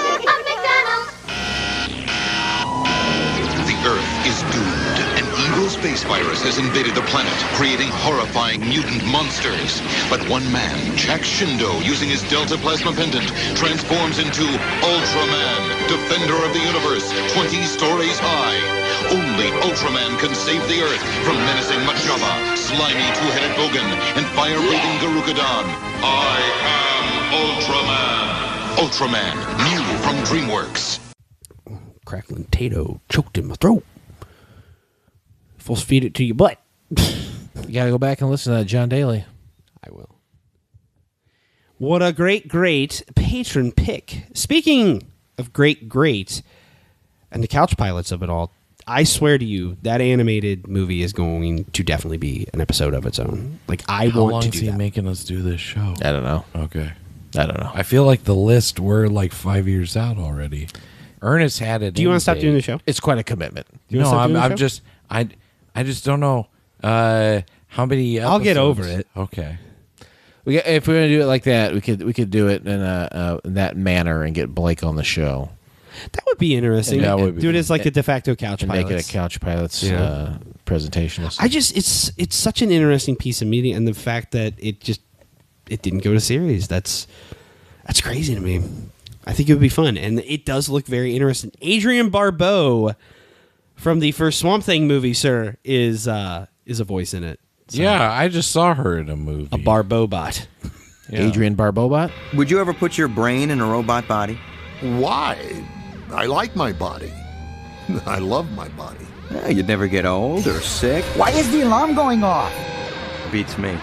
Speaker 23: The Earth is doomed. An evil space virus has invaded the planet, creating horrifying mutant monsters. But one man, Jack Shindo, using his Delta Plasma Pendant, transforms into Ultraman, defender of the universe, 20 stories high. Only Ultraman can save the Earth from menacing Machaba, slimy two-headed Bogan, and fire-breathing Garugadon. I am Ultraman. Ultraman, new from DreamWorks.
Speaker 1: Crackling Tato choked in my throat. Force feed it to your butt.
Speaker 3: You gotta go back and listen to that, John Daly.
Speaker 1: I will. What a great patron pick. Speaking of great, and the couch pilots of it all, I swear to you, that animated movie is going to definitely be an episode of its own. Like, I want to do that.
Speaker 2: How long is he making us do this show?
Speaker 3: I don't know.
Speaker 2: Okay.
Speaker 3: I don't know.
Speaker 2: I feel like the list, we're like 5 years out already. Ernest had it.
Speaker 1: Do you want to stop doing the show?
Speaker 3: It's quite a commitment.
Speaker 2: No, I'm just, I just don't know how many episodes.
Speaker 1: I'll get over it.
Speaker 2: Okay.
Speaker 3: If we're gonna do it like that, we could do it in that manner and get Blake on the show.
Speaker 1: That would be interesting.
Speaker 3: That would be
Speaker 1: do it as like a de facto couch
Speaker 3: and
Speaker 1: pilots.
Speaker 3: make it a couch pilots presentation.
Speaker 1: It's such an interesting piece of media, and the fact that it didn't go to series. That's crazy to me. I think it would be fun, and it does look very interesting. Adrienne Barbeau from the first Swamp Thing movie, sir, is a voice in it.
Speaker 2: So. Yeah, I just saw her in a movie.
Speaker 1: A Barbeau bot.
Speaker 3: Yeah. Adrienne Barbeau bot?
Speaker 24: Would you ever put your brain in a robot body?
Speaker 25: Why? I like my body. I love my body.
Speaker 24: Yeah, you'd never get old or sick.
Speaker 18: Why is the alarm going off?
Speaker 24: Beats me.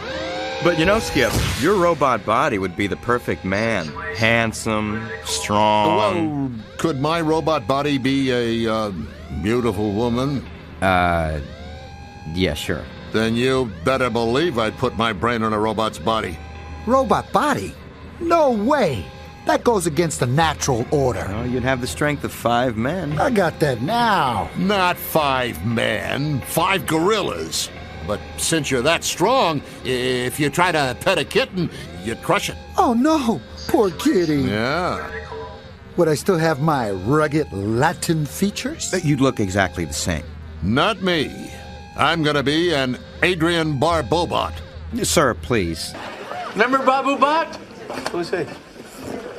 Speaker 24: But you know, Skip, your robot body would be the perfect man. Handsome, strong.
Speaker 25: Well, could my robot body be a beautiful woman?
Speaker 24: Yeah, sure.
Speaker 25: Then you better believe I'd put my brain in a robot's body.
Speaker 18: Robot body? No way. That goes against the natural order.
Speaker 24: Well, you'd have the strength of 5 men.
Speaker 18: I got that now.
Speaker 25: Not 5 men, 5 gorillas. But since you're that strong, if you try to pet a kitten, you'd crush it.
Speaker 18: Oh, no. Poor kitty.
Speaker 25: Yeah.
Speaker 18: Would I still have my rugged Latin features?
Speaker 24: You'd look exactly the same.
Speaker 25: Not me. I'm going to be an Adrienne Barbeau-bot.
Speaker 24: Sir, please.
Speaker 26: Remember Babu Bot? Who's he?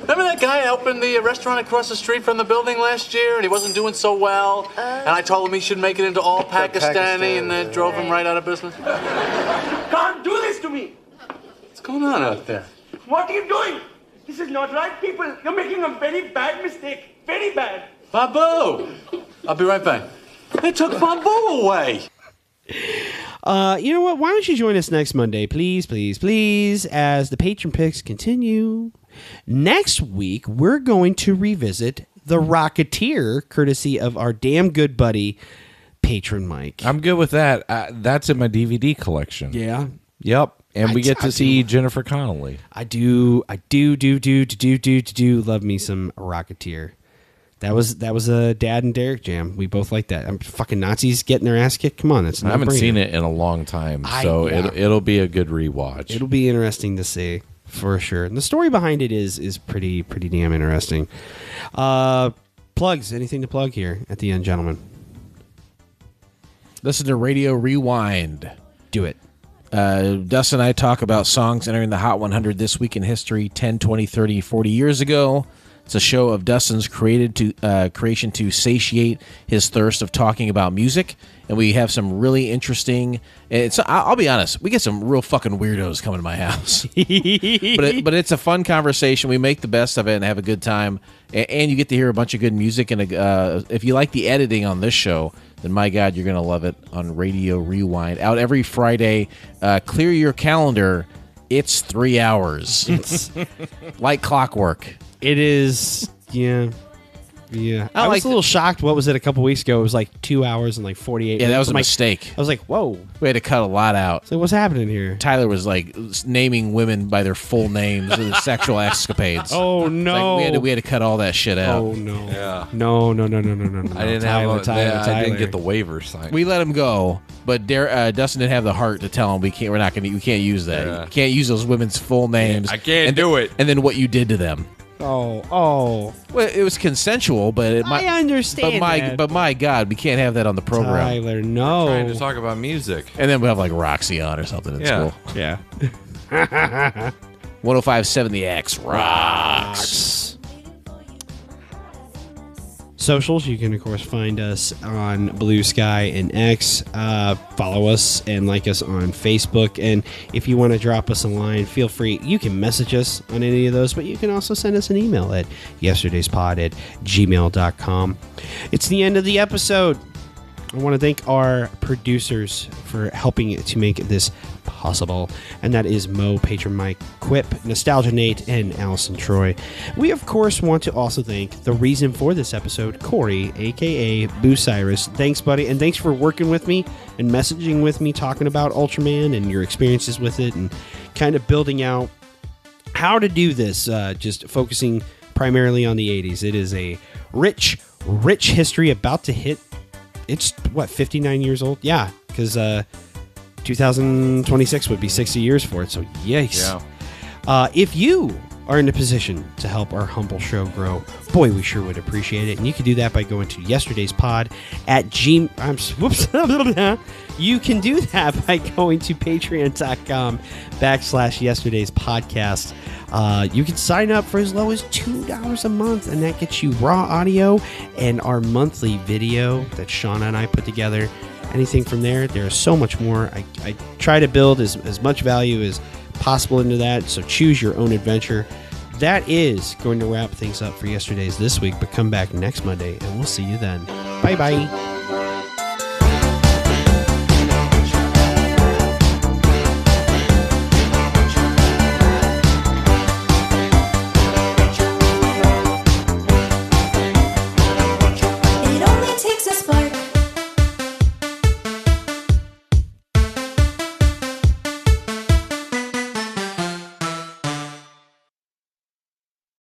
Speaker 26: Remember that guy opened the restaurant across the street from the building last year, and he wasn't doing so well? And I told him he should make it into all Pakistani, and that drove him right out of business.
Speaker 12: Can't do this to me.
Speaker 26: What's going on out there?
Speaker 12: What are you doing? This is not right, people. You're making a very bad mistake. Very bad.
Speaker 26: Babu! I'll be right back. They took Babu away.
Speaker 1: You know what? Why don't you join us next Monday, please, as the patron picks continue. Next week, we're going to revisit The Rocketeer, courtesy of our damn good buddy, Patron Mike.
Speaker 2: I'm good with that. That's in my DVD collection.
Speaker 1: Yeah.
Speaker 2: Yep. And we get to see Jennifer Connelly.
Speaker 1: I do love me some Rocketeer. That was a Dad and Derek jam. We both like that. Fucking Nazis getting their ass kicked. Come on, that's.
Speaker 2: I haven't seen it in a long time, so it'll be a good rewatch.
Speaker 1: It'll be interesting to see for sure. And the story behind it is pretty damn interesting. Plugs. Anything to plug here at the end, gentlemen?
Speaker 3: Listen to Radio Rewind.
Speaker 1: Do it.
Speaker 3: Dustin and I talk about songs entering the Hot 100 this week in history 10, 20, 30, 40 years ago. It's a show of Dustin's creation to satiate his thirst of talking about music. And we have some really interesting... I'll be honest, we get some real fucking weirdos coming to my house. but it's a fun conversation. We make the best of it and have a good time. And you get to hear a bunch of good music. And if you like the editing on this show, then my God, you're going to love it on Radio Rewind. Out every Friday. Clear your calendar. It's 3 hours. It's like clockwork.
Speaker 1: It is, yeah. I was a little shocked. What was it a couple weeks ago? It was like 2 hours and like 48 minutes.
Speaker 3: Yeah, that was a mistake.
Speaker 1: I was like, whoa.
Speaker 3: We had to cut a lot out.
Speaker 1: So what's happening here?
Speaker 3: Tyler was like naming women by their full names and their sexual escapades.
Speaker 1: Oh, no.
Speaker 3: Like we had to cut all that shit out.
Speaker 1: Oh, no.
Speaker 2: Yeah.
Speaker 1: No.
Speaker 2: I didn't I didn't get the waiver signed.
Speaker 3: We let him go, but Dustin didn't have the heart to tell him we can't use that.
Speaker 2: Yeah.
Speaker 3: You can't use those women's full names.
Speaker 2: I can't do it.
Speaker 3: And then what you did to them.
Speaker 1: Oh.
Speaker 3: Well, it was consensual, but
Speaker 1: I understand.
Speaker 3: But my God, we can't have that on the program.
Speaker 1: Tyler, no.
Speaker 2: I'm trying to talk about music.
Speaker 3: And then we'll have like Roxy on or something at school.
Speaker 1: Yeah.
Speaker 3: 105.7 The X rocks.
Speaker 1: Socials, you can, of course, find us on Blue Sky and X. Follow us and like us on Facebook. And if you want to drop us a line, feel free. You can message us on any of those, but you can also send us an email at yesterdayspod@gmail.com. It's the end of the episode. I want to thank our producers for helping to make this possible, and that is Mo, Patron Mike, Quip, Nostalgia Nate, and Allison Troy. We, of course, want to also thank the reason for this episode, Corey, a.k.a. Boo Cyrus. Thanks, buddy, and thanks for working with me and messaging with me, talking about Ultraman and your experiences with it, and kind of building out how to do this, just focusing primarily on the 80s. It is a rich history about to hit. It's, 59 years old? Yeah, because 2026 would be 60 years for it, so yikes. Yeah. If you are in a position to help our humble show grow, boy, we sure would appreciate it. And you can do that by going to yesterdayspod@gmail. You can do that by going to patreon.com/yesterdayspodcast. You can sign up for as low as $2 a month, and that gets you raw audio and our monthly video that Shauna and I put together. Anything from there, there's so much more. I try to build as much value as possible into that, so choose your own adventure. That is going to wrap things up for Yesterday's this week, but come back next Monday, and we'll see you then. Bye-bye.